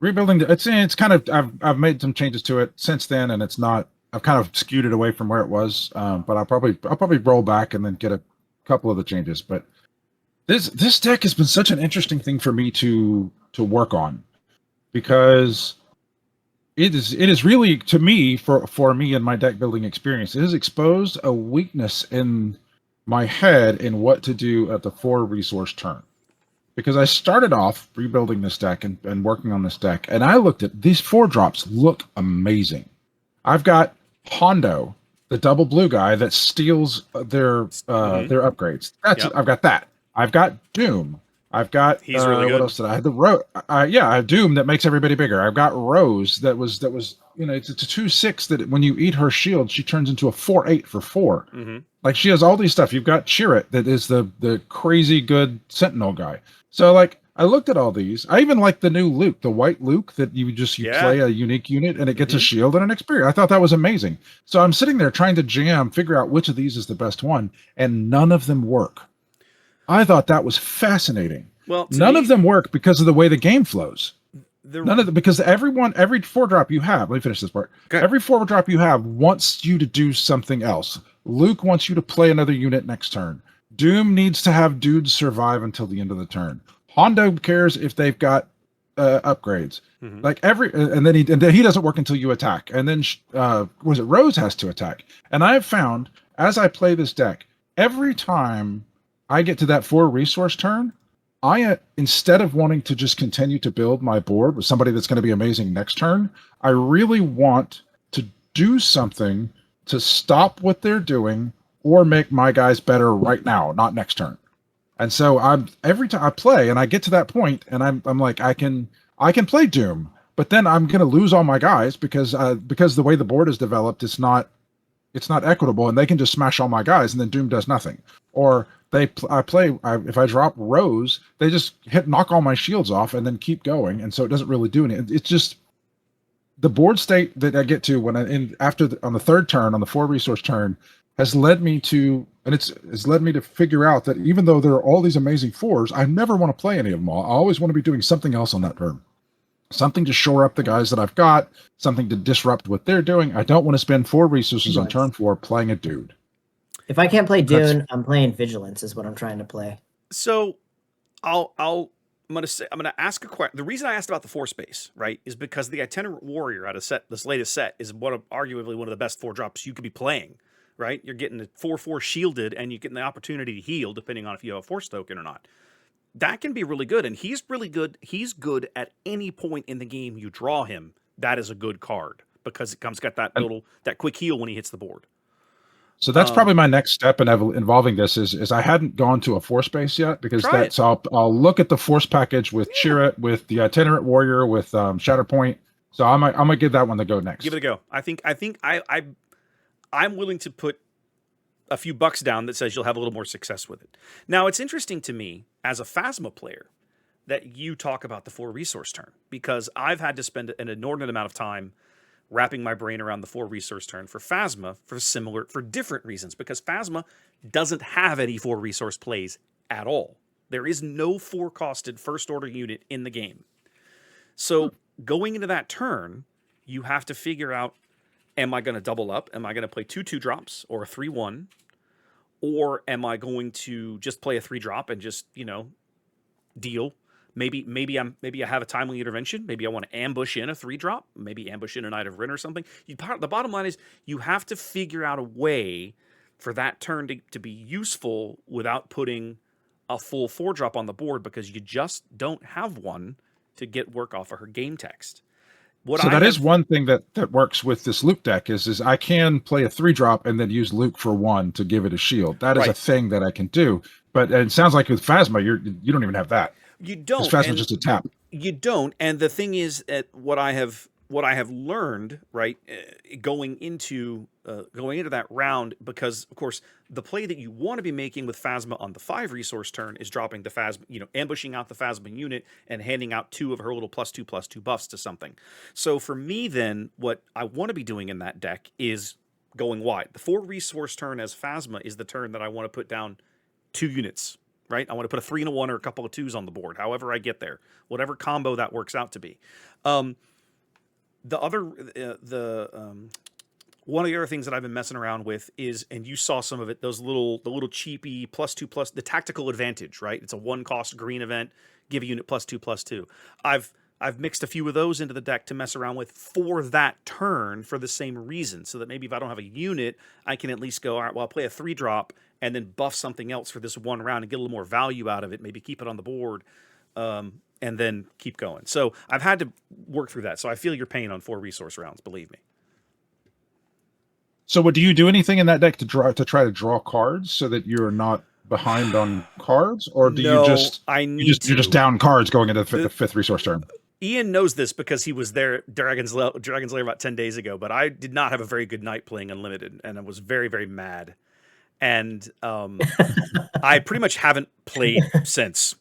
it's kind of I've made some changes to it since then, and it's not. I've kind of skewed it away from where it was, but I'll probably roll back and then get a couple of the changes. But this deck has been such an interesting thing for me to work on, because it is really, to me, for me and my deck building experience, it has exposed a weakness in my head in what to do at the 4 resource turn. Because I started off rebuilding this deck and working on this deck, and I looked at these 4 drops look amazing. I've got Hondo, the double blue guy that steals their upgrades. Yep. I've got that. I've got Doom. I've got He's really good. What else did I have? I have Doom that makes everybody bigger. I've got Rose that was it's a 2/6 that when you eat her shield, she turns into a 4/8 for 4. Mm-hmm. Like she has all these stuff. You've got Chirrut that is the crazy good Sentinel guy. So like I looked at all these. I even like the new Luke, the white Luke that you play a unique unit and it gets a shield and an experience. I thought that was amazing. So I'm sitting there trying to figure out which of these is the best one, and none of them work. I thought that was fascinating. Well, none of them work because of the way the game flows. None of them, because every 4-drop you have, let me finish this part. Okay. Every 4-drop you have wants you to do something else. Luke wants you to play another unit next turn. Doom needs to have dudes survive until the end of the turn. Hondo cares if they've got upgrades. Mm-hmm. Like and then he doesn't work until you attack. And then Rose has to attack. And I've found as I play this deck, every time I get to that 4 resource turn, I instead of wanting to just continue to build my board with somebody that's going to be amazing next turn, I really want to do something to stop what they're doing or make my guys better right now, not next turn. And so every time I play and I get to that point and I'm like, I can play Doom, but then I'm going to lose all my guys because the way the board is developed, it's not equitable, and they can just smash all my guys and then Doom does nothing. Or if I drop Rose, they just knock all my shields off and then keep going, and so it doesn't really do anything. It's just the board state that I get to when on the 3rd turn, on the 4 resource turn, has led me to, and it's led me to figure out that even though there are all these amazing 4s, I never want to play any of them all. I always want to be doing something else on that turn. Something to shore up the guys that I've got, something to disrupt what they're doing. I don't want to spend 4 resources on turn 4 playing a dude. If I can't play Dune, I'm playing Vigilance is what I'm trying to play. So I'm gonna ask a question. The reason I asked about the 4 space, right, is because the Itinerant Warrior out of this latest set is arguably one of the best 4-drops you could be playing, right? You're getting a 4/4 shielded, and you're getting the opportunity to heal depending on if you have a Force token or not. That can be really good, and he's really good. He's good at any point in the game you draw him. That is a good card. because it got that quick heal when he hits the board. So that's probably my next step in involving this is I hadn't gone to a force base yet, because I'll look at the force package with Chirrut, with the Itinerant Warrior, with Shatterpoint. So I'm gonna give that one the go next. Give it a go. I think I'm willing to put a few bucks down that says you'll have a little more success with it. Now, it's interesting to me as a Phasma player that you talk about the 4 resource turn, because I've had to spend an inordinate amount of time wrapping my brain around the 4 resource turn for Phasma for different reasons, because Phasma doesn't have any 4 resource plays at all. There is no 4-costed first order unit in the game. So going into that turn, you have to figure out, am I going to double up? Am I going to play 2 2-drops or a 3-1? Or am I going to just play a 3-drop and just, deal? Maybe I have a timely intervention. Maybe I want to ambush in a 3-drop. Maybe ambush in a Knight of Rin or something. The bottom line is you have to figure out a way for that turn to be useful without putting a full 4-drop on the board, because you just don't have one to get work off of her game text. That is one thing that works with this Luke deck is I can play a 3-drop and then use Luke for 1 to give it a shield. That is a thing that I can do. But it sounds like with Phasma, you don't even have that. You don't. Phasma's just a tap. You don't. And the thing is, what I have learned, right, going into that round, because of course the play that you want to be making with Phasma on the 5 resource turn is dropping the Phasma, ambushing out the Phasma unit and handing out 2 of her little +2/+2 buffs to something. So for me, then, what I want to be doing in that deck is going wide. The 4 resource turn as Phasma is the turn that I want to put down 2 units. Right? I want to put a 3 and a 1 or a couple of 2s on the board, however I get there, whatever combo that works out to be. One of the other things that I've been messing around with is, and you saw some of it, the little cheapy +2+, the tactical advantage, right? It's a 1-cost green event, give a unit +2/+2. I've mixed a few of those into the deck to mess around with for that turn for the same reason, so that maybe if I don't have a unit, I can at least go, all right, well, I'll play a 3-drop and then buff something else for this one round and get a little more value out of it, maybe keep it on the board, and then keep going. So I've had to work through that. So I feel your pain on 4 resource rounds, believe me. So do you do anything in that deck to try to draw cards so that you're not behind on cards, or do you just you're just down cards going into the 5th resource turn? Ian knows this because he was there Dragon's Lair about 10 days ago, but I did not have a very good night playing Unlimited, and I was very, very mad. And I pretty much haven't played since.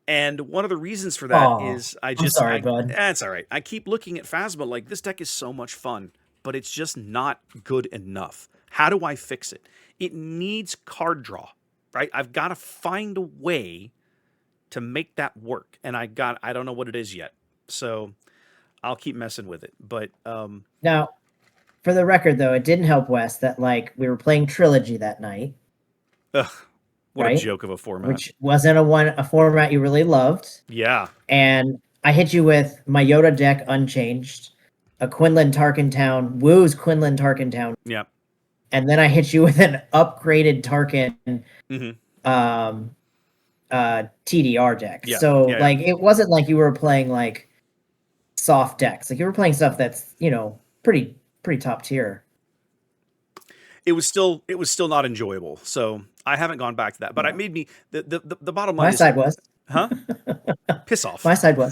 And one of the reasons for that is I'm sorry, bud. That's all right. I keep looking at Phasma like, this deck is so much fun, but it's just not good enough. How do I fix it? It needs card draw, right? I've got to find a way to make that work. And I don't know what it is yet. So I'll keep messing with it. But now, for the record, though, it didn't help Wes that we were playing Trilogy that night. Ugh, what a joke of a format. Which wasn't a format you really loved. Yeah. And I hit you with my Yoda deck unchanged, a Quinlan Tarkentown, Woo's Quinlan Tarkentown. Yeah. And then I hit you with an upgraded Tarkin TDR deck. Yeah. So it wasn't like you were playing soft decks. You were playing stuff that's, pretty top tier. It was still not enjoyable. So I haven't gone back to that. But it made me the bottom line. My side was. Huh? Piss off. My side was.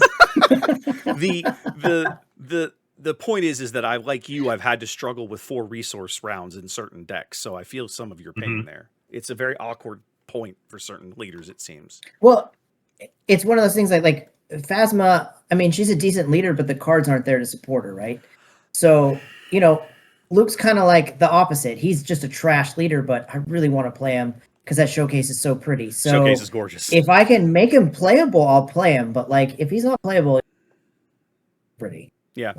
The point is that I've had to struggle with 4 resource rounds in certain decks. So I feel some of your pain there. It's a very awkward point for certain leaders, it seems. Well, it's one of those things like Phasma, I mean, she's a decent leader, but the cards aren't there to support her, right? So, Luke's kind of like the opposite. He's just a trash leader, but I really want to play him because that showcase is so pretty. So showcase is gorgeous. If I can make him playable, I'll play him. But if he's not playable, pretty. Yeah.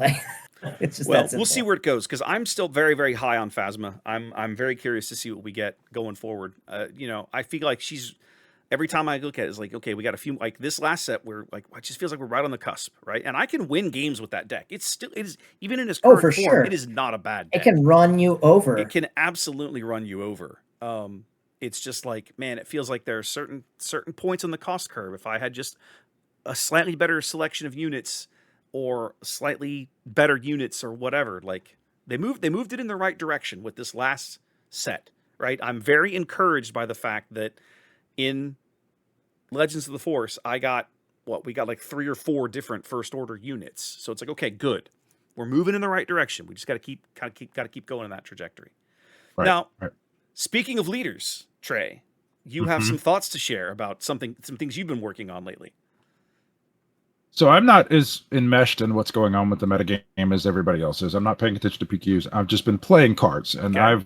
It's just we'll see where it goes, because I'm still very, very high on Phasma. I'm very curious to see what we get going forward. I feel like she's, every time I look at it, it's like, okay, we got a few, this last set where it just feels like we're right on the cusp, right? And I can win games with that deck. It is, even in its current form, sure. It is not a bad deck. It can run you over. It can absolutely run you over. It's just it feels like there are certain points on the cost curve. If I had just a slightly better selection of units, or slightly better units or whatever. Like they moved it in the right direction with this last set, right? I'm very encouraged by the fact that in Legends of the Force, we got like 3 or 4 different first order units. So it's like, okay, good. We're moving in the right direction. We just got to keep going in that trajectory. Right, Now, right. speaking of leaders, Trey, you have some thoughts to share about some things you've been working on lately. So I'm not as enmeshed in what's going on with the metagame as everybody else is. I'm not paying attention to PQs. I've just been playing cards, and Okay.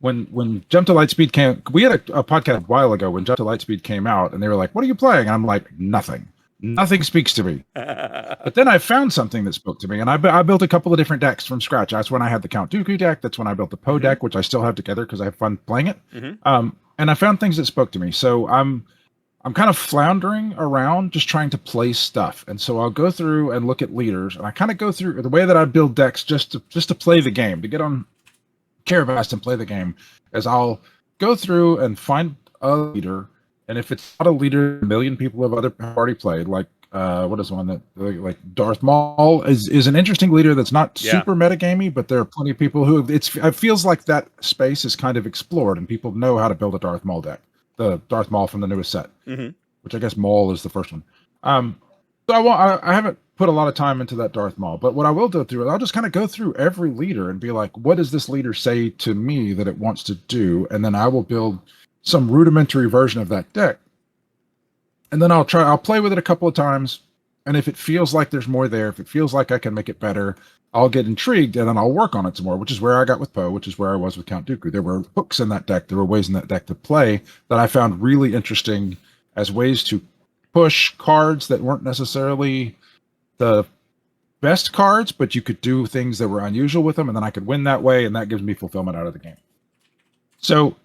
when Jump to Lightspeed came, we had a podcast a while ago when Jump to Lightspeed came out, and they were like, "What are you playing?" And I'm like, "Nothing. Nothing speaks to me." But then I found something that spoke to me, and I built a couple of different decks from scratch. That's when I had the Count Dooku deck. That's when I built the Poe deck, which I still have together because I have fun playing it. And I found things that spoke to me. So I'm kind of floundering around just trying to play stuff. And so I'll go through and look at leaders, and I kind of go through the way that I build decks just to play the game, to get on Caravast and play the game, is I'll go through and find a leader, and if it's not a leader a million people have already played, like what is one that like Darth Maul is an interesting leader that's not super metagamey, but there are plenty of people who it feels like that space is kind of explored and people know how to build a Darth Maul deck. The Darth Maul from the newest set, which I guess Maul is the first one. So I haven't put a lot of time into that Darth Maul, but what I will do through it, I'll just kind of go through every leader and be like, what does this leader say to me that it wants to do? And then I will build some rudimentary version of that deck. And then I'll play with it a couple of times. And if it feels like there's more there, if it feels like I can make it better, I'll get intrigued and then I'll work on it some more, which is where I got with Poe, which is where I was with Count Dooku. There were hooks in that deck. There were ways in that deck to play that I found really interesting as ways to push cards that weren't necessarily the best cards, but you could do things that were unusual with them, and then I could win that way, and that gives me fulfillment out of the game. So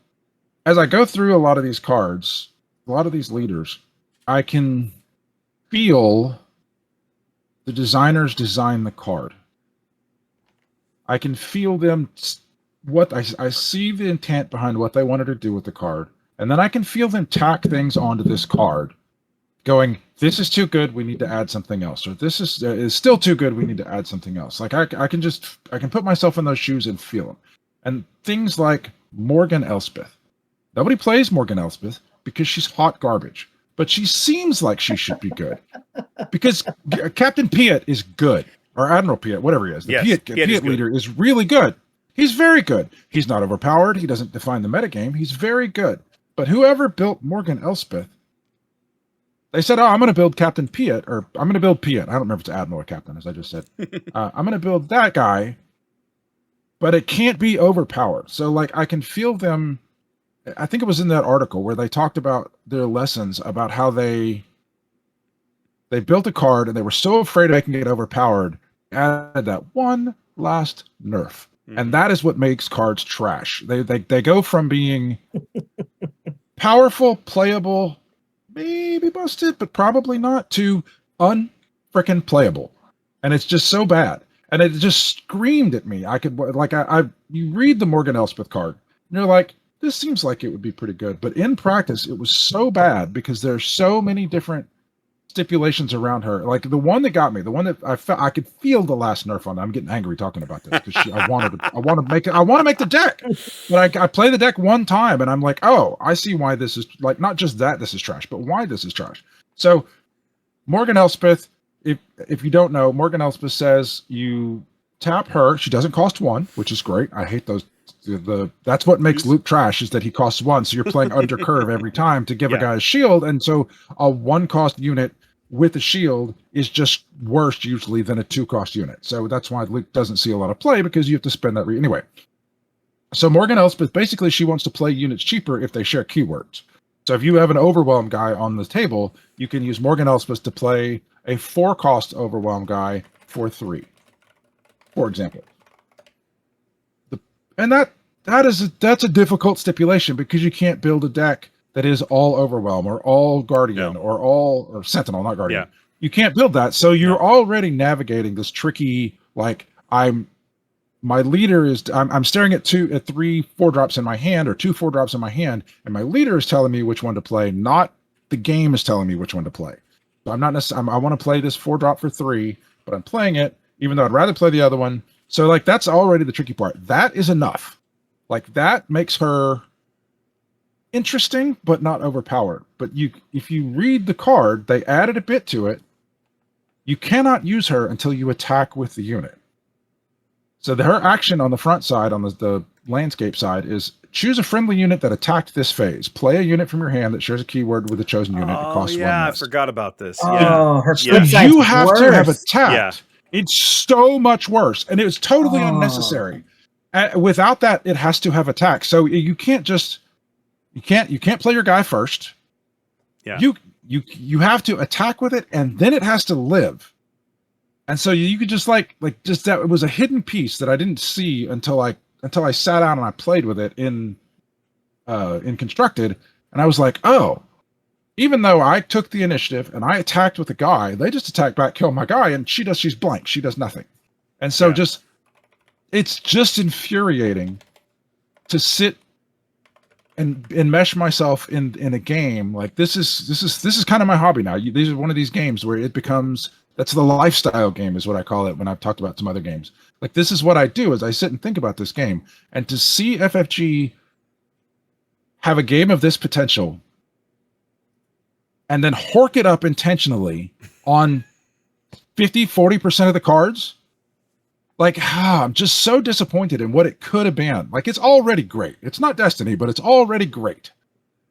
as I go through a lot of these cards, a lot of these leaders, I can feel the designers design the card. I can feel them, what I see the intent behind what they wanted to do with the card, and then I can feel them tack things onto this card, going, this is too good, we need to add something else, or this is still too good, we need to add something else. Like I can put myself in those shoes and feel them. And things like Morgan Elspeth. Nobody plays Morgan Elspeth because she's hot garbage, but she seems like she should be good because Captain Piet is good, or Admiral Piet, whatever he is. The Piet leader is really good. He's very good. He's not overpowered. He doesn't define the metagame. He's very good. But whoever built Morgan Elspeth, they said, oh, I'm going to build Captain Piet, or I'm going to build Piet. I don't remember if it's Admiral or Captain, as I just said. I'm going to build that guy, but it can't be overpowered. So, like, I can feel them. I think it was in that article where they talked about their lessons about how they built a card and they were so afraid of making it overpowered, added that one last nerf. And that is what makes cards trash. They go from being powerful, playable, maybe busted, but probably not, to unfrickin' playable. And it's just so bad. And it just screamed at me. You read the Morgan Elspeth card, and you're like, this seems like it would be pretty good. But in practice, it was so bad because there's so many different stipulations around her. Like the one that got me, the one that I felt I could feel the last nerf on. I'm getting angry talking about this because I want to make the deck. But I play the deck one time and I'm like, oh, I see why this is, like, not just that this is trash, but why this is trash. So Morgan Elspeth, if you don't know, Morgan Elspeth says you tap her. She doesn't cost 1, which is great. I hate those. That's what makes Luke trash, is that he costs 1. So you're playing under curve every time to give a guy a shield. And so a 1-cost unit with a shield is just worse usually than a 2-cost unit. So that's why Luke doesn't see a lot of play, because you have to spend that. Anyway, so Morgan Elspeth, basically she wants to play units cheaper if they share keywords. So if you have an Overwhelm guy on the table, you can use Morgan Elspeth to play a 4-cost Overwhelm guy for 3, for example. And that's a difficult stipulation, because you can't build a deck that is all Overwhelm or all Guardian or Sentinel, not Guardian. Yeah. You can't build that. So you're already navigating this tricky, like, I'm staring at 3 4-drops in my hand, or 2 4-drops in my hand, and my leader is telling me which one to play, not the game is telling me which one to play. So I'm not necessarily, I want to play this 4-drop for 3, but I'm playing it, even though I'd rather play the other one. So like that's already the tricky part. That is enough. Like that makes her interesting, but not overpowered. But if you read the card, they added a bit to it. You cannot use her until you attack with the unit. So her action on the front side, on the landscape side, is choose a friendly unit that attacked this phase. Play a unit from your hand that shares a keyword with a chosen unit. It costs one I less. forgot about this. Oh, her Yeah. flip side's You have to have worse. attacked. It's so much worse, and it was totally unnecessary. Without that, it has to have attack. So you can't play your guy first. Yeah. You have to attack with it, and then it has to live. And so you could just like that. It was a hidden piece that I didn't see until I sat down and I played with it in Constructed, and I was like, oh, even though I took the initiative and I attacked with the guy, they just attack back, kill my guy, and she's blank. She does nothing. And so it's just infuriating to sit and mesh myself in a game. Like this is kind of my hobby now. These are one of these games where it becomes, that's the lifestyle game is what I call it when I've talked about some other games. Like this is what I do is I sit and think about this game, and to see FFG have a game of this potential and then hork it up intentionally on 40% of the cards. Like, I'm just so disappointed in what it could have been. Like, it's already great. It's not Destiny, but it's already great.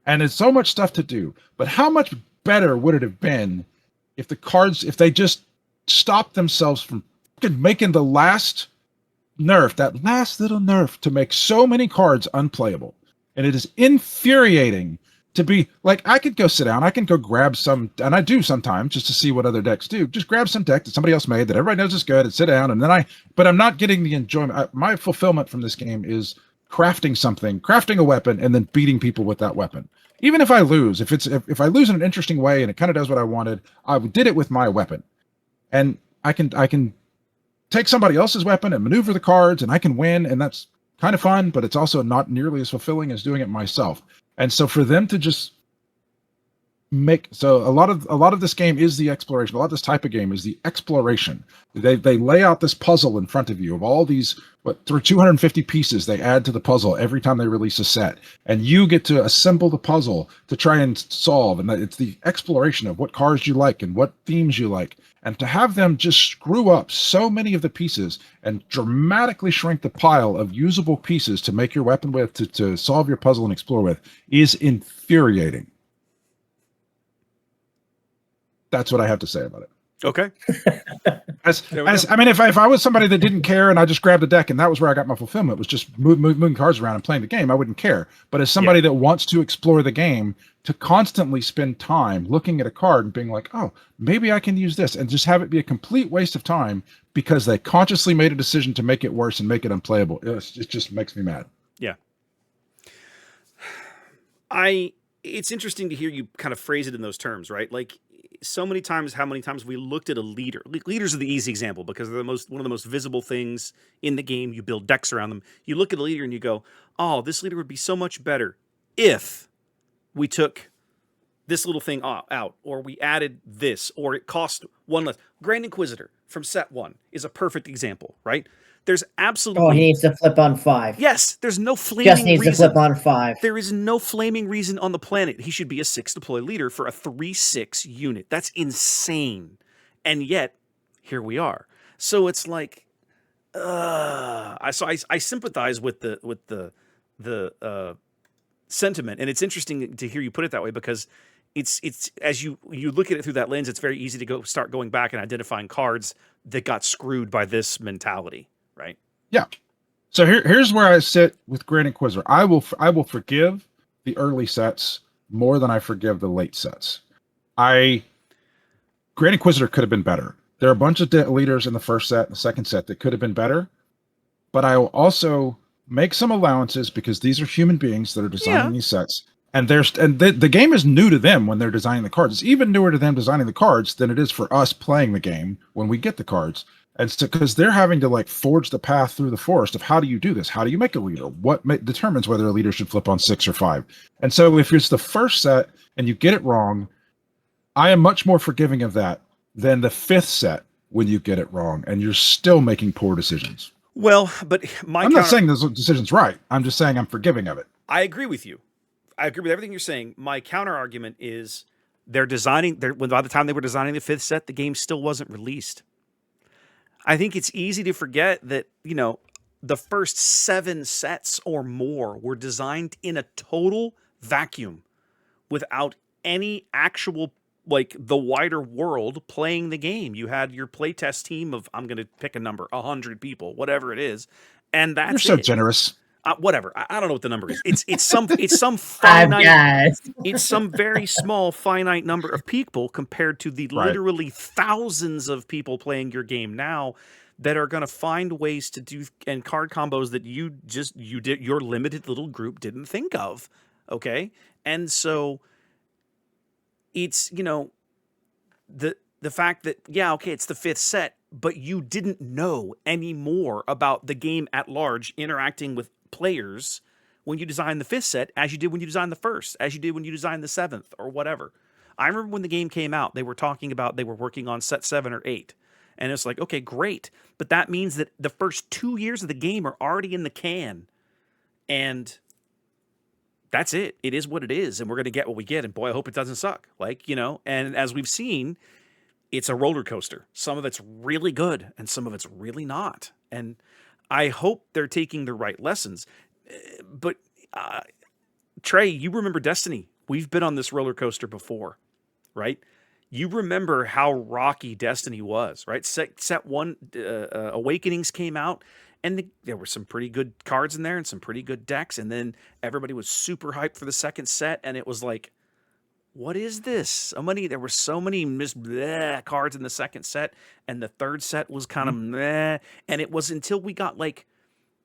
And it's so much stuff to do. But how much better would it have been if the cards, if they just stopped themselves from making the last nerf, that last little nerf to make so many cards unplayable. And it is infuriating to be like, I could go sit down, I can go grab some, and I do sometimes just to see what other decks do. Just grab some deck that somebody else made that everybody knows is good and sit down, and then but I'm not getting the enjoyment. My fulfillment from this game is crafting a weapon, and then beating people with that weapon. Even if I lose, if I lose in an interesting way and it kind of does what I wanted, I did it with my weapon, and I can take somebody else's weapon and maneuver the cards, and I can win, and that's kind of fun, but it's also not nearly as fulfilling as doing it myself. And so for them to just a lot of this game is the exploration. A lot of this type of game is the exploration. They lay out this puzzle in front of you of all these, through 250 pieces they add to the puzzle every time they release a set, and you get to assemble the puzzle to try and solve. And it's the exploration of what cards you like and what themes you like. And to have them just screw up so many of the pieces and dramatically shrink the pile of usable pieces to make your weapon with, to solve your puzzle and explore with, is infuriating. That's what I have to say about it. Okay. I mean, if I was somebody that didn't care and I just grabbed a deck and that was where I got my fulfillment, was just moving cards around and playing the game, I wouldn't care. But as somebody that wants to explore the game, to constantly spend time looking at a card and being like, oh, maybe I can use this, and just have it be a complete waste of time because they consciously made a decision to make it worse and make it unplayable. It just makes me mad. Yeah. It's interesting to hear you kind of phrase it in those terms, right? Like, so many times, how many times we looked at a leader. Leaders are the easy example because they're one of the most visible things in the game. You build decks around them. You look at a leader and you go, oh, this leader would be so much better if we took this little thing out, or we added this, or it cost one less. Grand Inquisitor from set 1 is a perfect example, right? There's absolutely... Oh, he needs to flip on 5. Yes, there's no flaming reason. Just needs to flip on 5. There is no flaming reason on the planet he should be a 6 deploy leader for a 3/6 unit. That's insane. And yet, here we are. So it's like, I sympathize with the sentiment, and it's interesting to hear you put it that way, because it's as you look at it through that lens, it's very easy to start going back and identifying cards that got screwed by this mentality. Right. Yeah. So here's where I sit with Grand Inquisitor. I will forgive the early sets more than I forgive the late sets. Grand Inquisitor could have been better. There are a bunch of leaders in the first set and the second set that could have been better, but I will also make some allowances because these are human beings that are designing these sets. And the game is new to them when they're designing the cards. It's even newer to them designing the cards than it is for us playing the game when we get the cards. And so, because they're having to like forge the path through the forest of how do you do this? How do you make a leader? What determines whether a leader should flip on 6 or 5? And so if it's the first set and you get it wrong, I am much more forgiving of that than the 5th set when you get it wrong, and you're still making poor decisions. Well, but I'm not saying those decisions right. I'm just saying I'm forgiving of it. I agree with you. I agree with everything you're saying. My counter argument is they're designing. By the time they were designing the fifth set, the game still wasn't released. I think it's easy to forget that the first 7 sets or more were designed in a total vacuum, without any actual the wider world playing the game. You had your playtest team of, I'm going to pick a number, 100 people, whatever it is, and that's You're so it. generous. Whatever. I don't know what the number is. It's some finite. It's some very small finite number of people compared to the literally thousands of people playing your game now that are going to find ways to do and card combos that your limited little group didn't think of. Okay, and so it's the fact that it's the 5th set, but you didn't know any more about the game at large interacting with players when you designed the 5th set as you did when you designed the 1st, as you did when you designed the 7th or whatever. I remember when the game came out, they were talking about they were working on set 7 or 8. And it's like, okay, great. But that means that the first 2 years of the game are already in the can. And that's it. It is what it is. And we're going to get what we get. And boy, I hope it doesn't suck. And as we've seen, it's a roller coaster. Some of it's really good and some of it's really not. And I hope they're taking the right lessons. But Trey, you remember Destiny. We've been on this roller coaster before, right? You remember how rocky Destiny was, right? Set 1, Awakenings came out, and there were some pretty good cards in there and some pretty good decks, and then everybody was super hyped for the 2nd set, and it was like, what is this? There were so many cards in the 2nd set, and the 3rd set was kind of meh, and it was until we got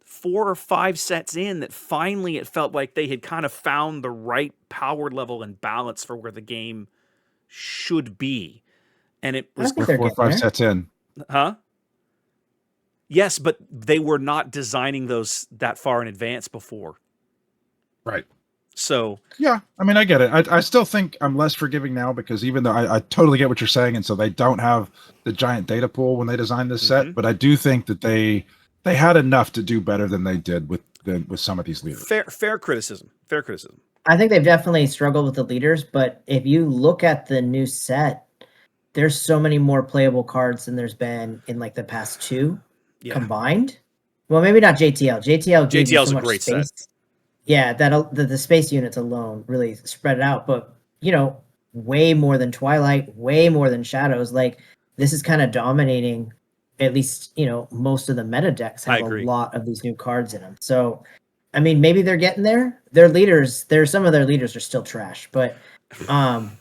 4 or 5 sets in that finally it felt like they had kind of found the right power level and balance for where the game should be. And it was 4 or 5 sets in. Huh? Yes, but they were not designing those that far in advance before. Right. So yeah, I mean, I get it. I still think I'm less forgiving now because even though I totally get what you're saying, and so they don't have the giant data pool when they designed this set, but I do think that they had enough to do better than they did with some of these leaders. Fair criticism. Fair criticism. I think they've definitely struggled with the leaders, but if you look at the new set, there's so many more playable cards than there's been in the past 2 combined. Well, maybe not JTL. JTL gave you so much great space. set. Yeah, the space units alone really spread it out, but way more than Twilight, way more than Shadows. This is kind of dominating. At least most of the meta decks have a lot of these new cards in them. So, I mean, maybe they're getting there. Their leaders, some of their leaders are still trash, but I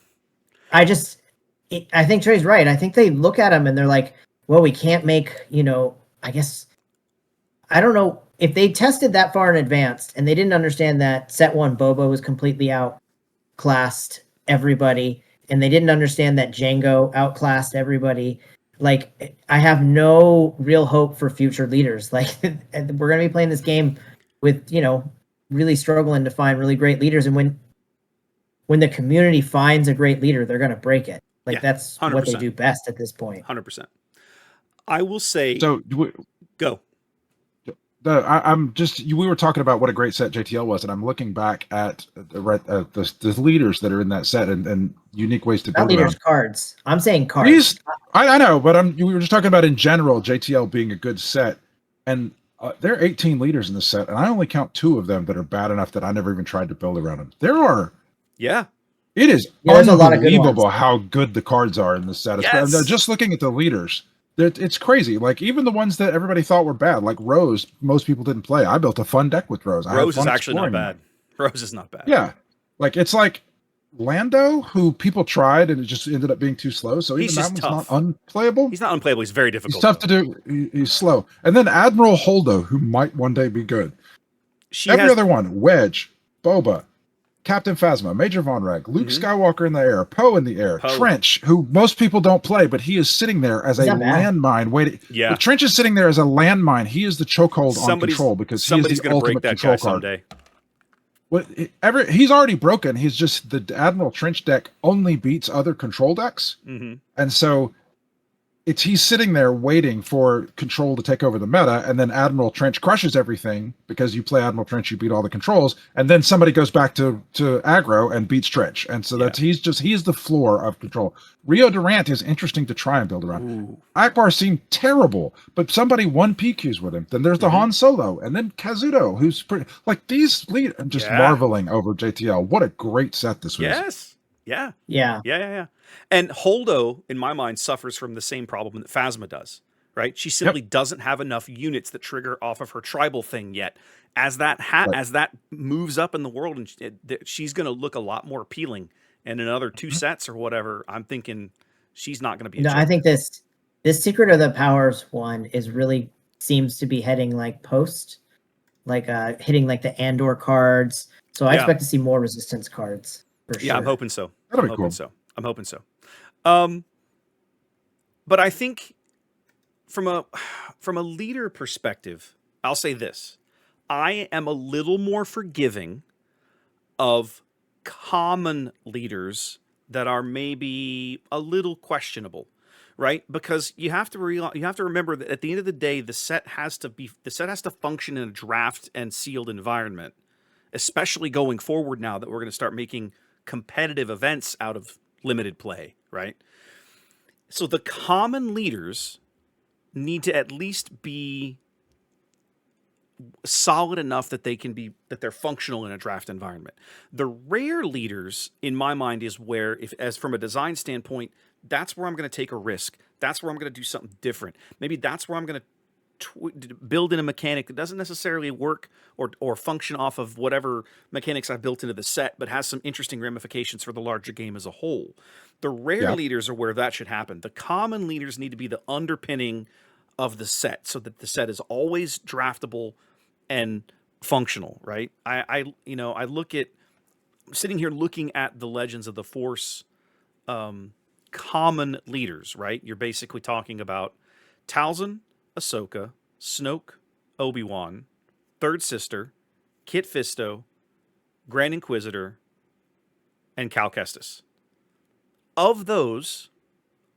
think Trey's right. I think they look at them and they're like, well, we can't make I guess I don't know. If they tested that far in advance and they didn't understand that set 1 Boba was completely outclassed everybody, and they didn't understand that Django outclassed everybody, I have no real hope for future leaders. We're going to be playing this game with, really struggling to find really great leaders. And when the community finds a great leader, they're going to break it. That's 100%. What they do best at this point. 100%. I will say. So go. We were talking about what a great set JTL was, and I'm looking back at the leaders that are in that set and unique ways to build leaders cards. I'm saying cards. I know, but we were just talking about in general JTL being a good set, and there are 18 leaders in the set, and I only count 2 of them that are bad enough that I never even tried to build around them. There are, it is unbelievable how good the cards are in this set. Yes. Just looking at the leaders. It's crazy. Even the ones that everybody thought were bad, like Rose, most people didn't play. I built a fun deck with Rose. Rose is actually not bad. Rose is not bad. Yeah. It's like Lando, who people tried and it just ended up being too slow. So even that one's not unplayable. He's not unplayable. He's very difficult. He's tough to do. He's slow. And then Admiral Holdo, who might one day be good. Every other one, Wedge, Boba, Captain Phasma, Major Von Rag, Luke Skywalker in the air, Poe in the air, Trench, who most people don't play, but he is sitting there as a landmine waiting. Yeah. If Trench is sitting there as a landmine, he is the chokehold on control because somebody's going to break that guy someday. He's already broken. He's just the Admiral Trench deck only beats other control decks. And so he's sitting there waiting for Control to take over the meta, and then Admiral Trench crushes everything because you play Admiral Trench, you beat all the controls, and then somebody goes back to aggro and beats Trench, and so that's he's the floor of Control. Rio Durant is interesting to try and build around. Ooh. Akbar seemed terrible, but somebody won PQs with him. Then there's the Han Solo, and then Kazuto, who's pretty like these lead. I'm just marveling over JTL. What a great set this was. Yes. Yeah. Yeah. And Holdo, in my mind, suffers from the same problem that Phasma does, right? She simply doesn't have enough units that trigger off of her tribal thing yet. As that as that moves up in the world, and she's going to look a lot more appealing. And another 2 sets or whatever, I'm thinking she's not going to be. No, I think this Secret of the Powers one is really seems to be heading like post, like hitting like the Andor cards. So I expect to see more resistance cards. For sure. I'm hoping so. That'll be I'm hoping cool. so. I'm hoping so. But I think from a leader perspective, I'll say this. I am a little more forgiving of common leaders that are maybe a little questionable, right? Because you have to remember that at the end of the day, the set has to function in a draft and sealed environment, especially going forward now that we're going to start making competitive events out of limited play, right? So the common leaders need to at least be solid enough that they're functional in a draft environment. The rare leaders, in my mind, is where, as from a design standpoint, that's where I'm going to take a risk. That's where I'm going to do something different. Maybe that's where I'm going to build in a mechanic that doesn't necessarily work or function off of whatever mechanics I've built into the set, but has some interesting ramifications for the larger game as a whole. The rare leaders are where that should happen. The common leaders need to be the underpinning of the set so that the set is always draftable and functional, right? I look at sitting here looking at the Legends of the Force common leaders, right? You're basically talking about Talzin, Ahsoka, Snoke, Obi-Wan, Third Sister, Kit Fisto, Grand Inquisitor, and Cal Kestis. Of those,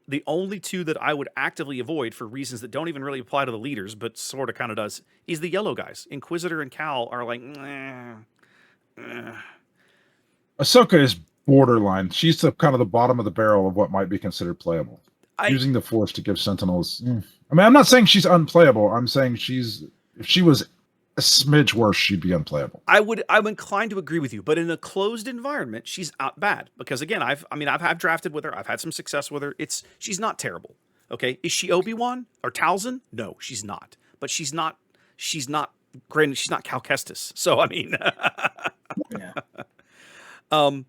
the only 2 that I would actively avoid for reasons that don't even really apply to the leaders, but sort of kind of does, is the yellow guys. Inquisitor and Cal are like, Ahsoka is borderline. She's the kind of the bottom of the barrel of what might be considered playable. Using the Force to give Sentinels. I mean, I'm not saying she's unplayable. I'm saying if she was a smidge worse, she'd be unplayable. I'm inclined to agree with you, but in a closed environment, she's not bad because again, I've drafted with her. I've had some success with her. She's not terrible. Okay, is she Obi-Wan or Talzin? No, she's not. But she's not. Granted, she's not Cal Kestis. So I mean, and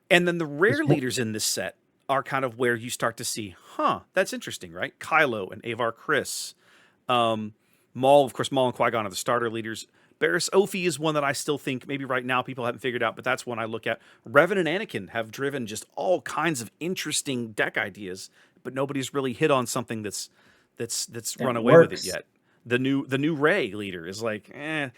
then the rare leaders in this set are kind of where you start to see, that's interesting, right? Kylo and Avar Kriss. Maul, of course, Maul and Qui-Gon are the starter leaders. Barriss Offee is one that I still think maybe right now people haven't figured out, but that's one I look at. Revan and Anakin have driven just all kinds of interesting deck ideas, but nobody's really hit on something that's run away with it yet. The new Rey leader is like, and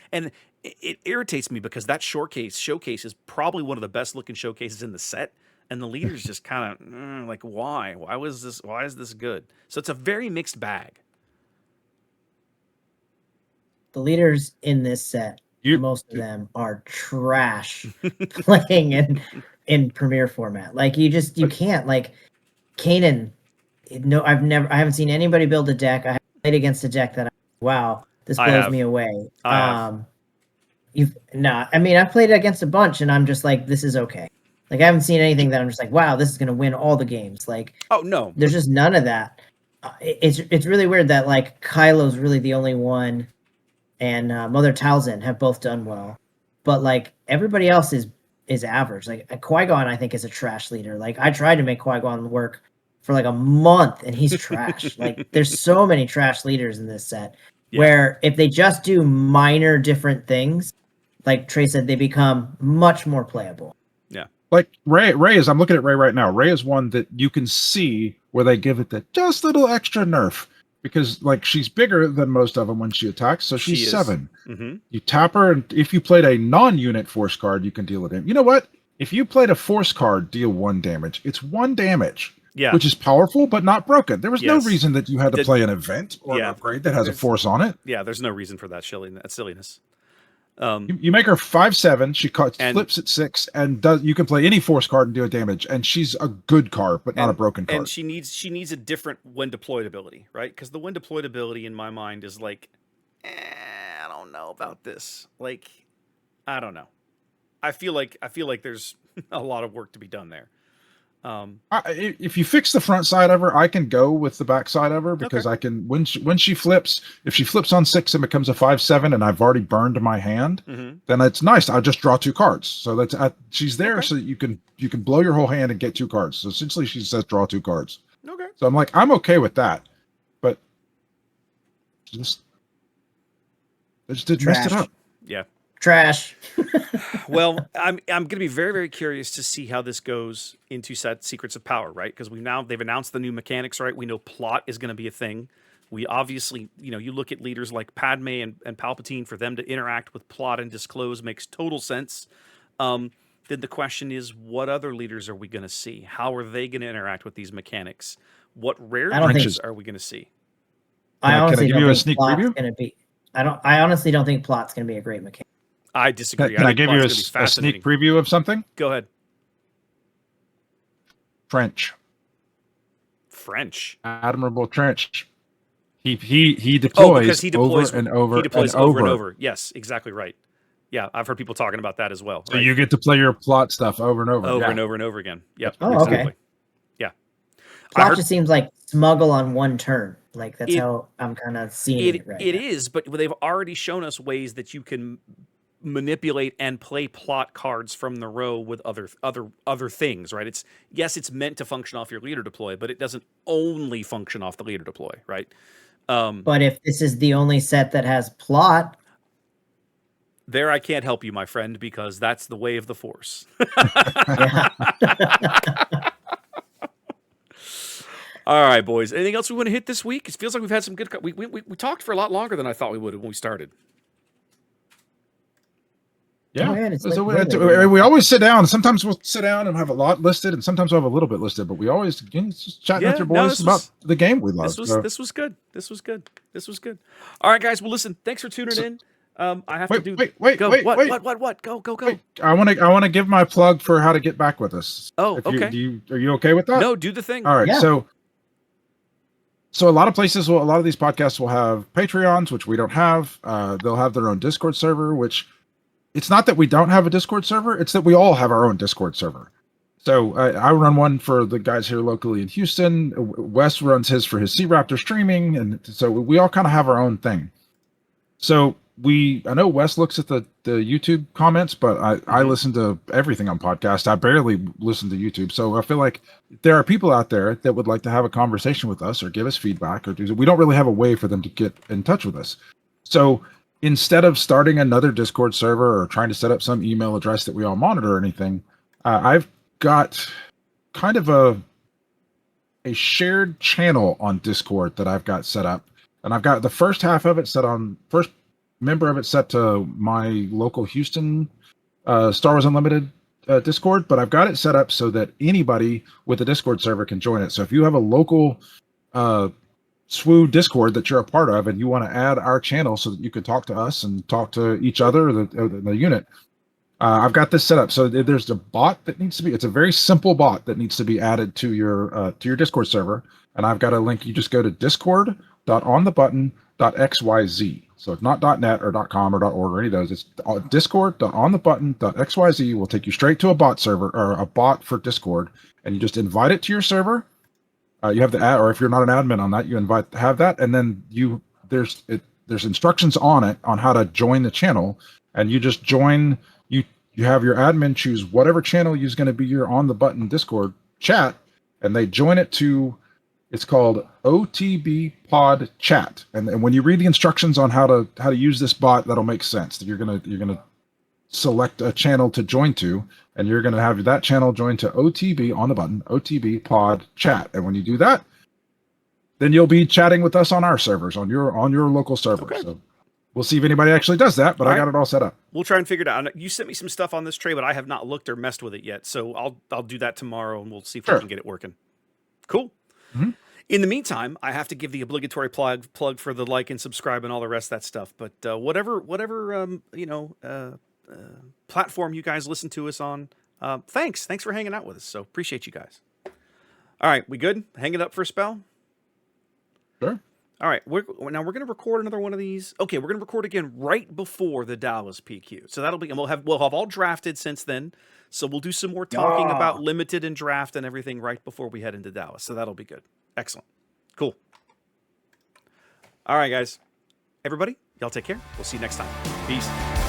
it irritates me because that showcase is probably one of the best looking showcases in the set. And the leader's just kind of like, why? Why is this good? So it's a very mixed bag. The leaders in this set, most of them are trash playing in Premier format. Like you can't. Like Kanan, no, I haven't seen anybody build a deck. I haven't played against a deck that this blows me away. I mean, I've played against a bunch and I'm just like, this is okay. Like I haven't seen anything that I'm just like, wow, this is gonna win all the games. Like, oh no, there's just none of that. It's really weird that like Kylo's really the only one, and Mother Talzin have both done well, but like everybody else is average. Like Qui-Gon, I think is a trash leader. Like I tried to make Qui-Gon work for like a month, and he's trash. Like there's so many trash leaders in this set, where if they just do minor different things, like Trey said, they become much more playable. Like Rey is, I'm looking at Rey right now. Rey is one that you can see where they give it the just little extra nerf because like she's bigger than most of them when she attacks. So she's 7. Mm-hmm. You tap her, and if you played a non-unit Force card, you can deal with it. You know what? If you played a Force card, deal 1 damage. It's 1 damage. Yeah. which is powerful but not broken. There was no Yes. reason that you had to play an event or an Yeah. upgrade that has a There's- force on it. Yeah, there's no reason for that silliness. You make her 5/7. She And- flips at 6, and you can play any force card and do a damage. And she's a good card, but not a broken card. And she needs a different when deployed ability, right? Because the when deployed ability in my mind is like, I don't know about this. Like, I don't know. I feel like there's a lot of work to be done there. If you fix the front side of her, I can go with the back side of her because Okay. I can when she flips, if she flips on 6 and becomes a 5/7, and I've already burned my hand, then it's nice. I'll just draw 2 cards. So that's she's there so that you can blow your whole hand and get 2 cards. So essentially, she says draw 2 cards. Okay. So I'm like, I'm okay with that, but they just messed it up. Yeah. Trash. Well, I'm going to be very, very curious to see how this goes into Secrets of Power, right? Because they've announced the new mechanics, right? We know plot is going to be a thing. We obviously, you look at leaders like Padme and Palpatine, for them to interact with plot and disclose makes total sense. Then the question is, what other leaders are we going to see? How are they going to interact with these mechanics? What rare leaders are we going to see? I honestly can I give don't you a think sneak plot's preview? going to be. I honestly don't think plot's going to be a great mechanic. I disagree. Can I think give you plot's gonna be a sneak preview of something? Go ahead. Trench. Admirable Trench. He deploys, because he deploys over and over. He deploys and over and over. Yes, exactly right. Yeah, I've heard people talking about that as well. So you get to play your plot stuff over and over. and over and over again. Yep. Oh, exactly. okay. Yeah. Plot just seems like smuggle on one turn. Like that's how I'm kind of seeing it right now. It is, but they've already shown us ways that you can manipulate and play plot cards from the row with other things, right? It's meant to function off your leader deploy, but it doesn't only function off the leader deploy, right? But if this is the only set that has plot, there I can't help you, my friend, because that's the way of the Force. yeah. All right, boys. Anything else we want to hit this week? It feels like we've had some good. We talked for a lot longer than I thought we would when we started. Yeah. Oh, man, it's So like we always sit down. Sometimes we'll sit down and have a lot listed, and sometimes we'll have a little bit listed. But we always just chatting with your boys about the game we love. This was good. This was good. All right, guys. Well, listen. Thanks for tuning in. I have to do. Wait. Go. Wait. What? Go. Wait, I want to give my plug for how to get back with us. Oh, okay. are you okay with that? No, do the thing. All right. Yeah. So a lot of places a lot of these podcasts will have Patreons, which we don't have. They'll have their own Discord server, which it's not that we don't have a Discord server. It's that we all have our own Discord server. So I run one for the guys here locally in Houston. Wes runs his for his Sea Raptor streaming. And so we all kind of have our own thing. So I know Wes looks at the YouTube comments, but I listen to everything on podcast. I barely listen to YouTube. So I feel like there are people out there that would like to have a conversation with us or give us feedback we don't really have a way for them to get in touch with us. So instead of starting another Discord server or trying to set up some email address that we all monitor or anything, I've got kind of a shared channel on Discord that I've got set up. And I've got the first half of it first member of it set to my local Houston Star Wars Unlimited Discord, but I've got it set up so that anybody with a Discord server can join it. So if you have a local SWU Discord that you're a part of and you want to add our channel so that you can talk to us and talk to each other, the unit, I've got this set up. So there's a bot that needs to be, it's a very simple bot that needs to be added to your Discord server. And I've got a link. You just go to discord.onthebutton.xyz. So it's not .net or .com or .org or any of those. It's discord.onthebutton.xyz will take you straight to a bot server or a bot for Discord, and you just invite it to your server. You have to add, or if you're not an admin on that, you have that, and then there's instructions on it on how to join the channel, and you just join. You have your admin choose whatever channel is going to be your on the button Discord chat, and they join it to. It's called OTB Pod Chat, and when you read the instructions on how to use this bot, that'll make sense. That you're gonna select a channel to join to, and you're gonna have that channel join to OTB on the button OTB Pod Chat, and when you do that, then you'll be chatting with us on our servers on your local server. Okay. So we'll see if anybody actually does that, but I got it all set up. We'll try and figure it out. You sent me some stuff on this, Trey, but I have not looked or messed with it yet, so I'll do that tomorrow, and we'll see if we can get it working. Cool. Mhm. In the meantime, I have to give the obligatory plug for the like and subscribe and all the rest of that stuff. But whatever platform you guys listen to us on, thanks for hanging out with us. So appreciate you guys. All right, we good? Hang it up for a spell. Sure. All right, we're going to record another one of these. Okay, we're going to record again right before the Dallas PQ. So that'll be, and we'll have all drafted since then. So we'll do some more talking Yeah. about limited and draft and everything right before we head into Dallas. So that'll be good. Excellent. Cool. All right, guys. Everybody, y'all take care. We'll see you next time. Peace.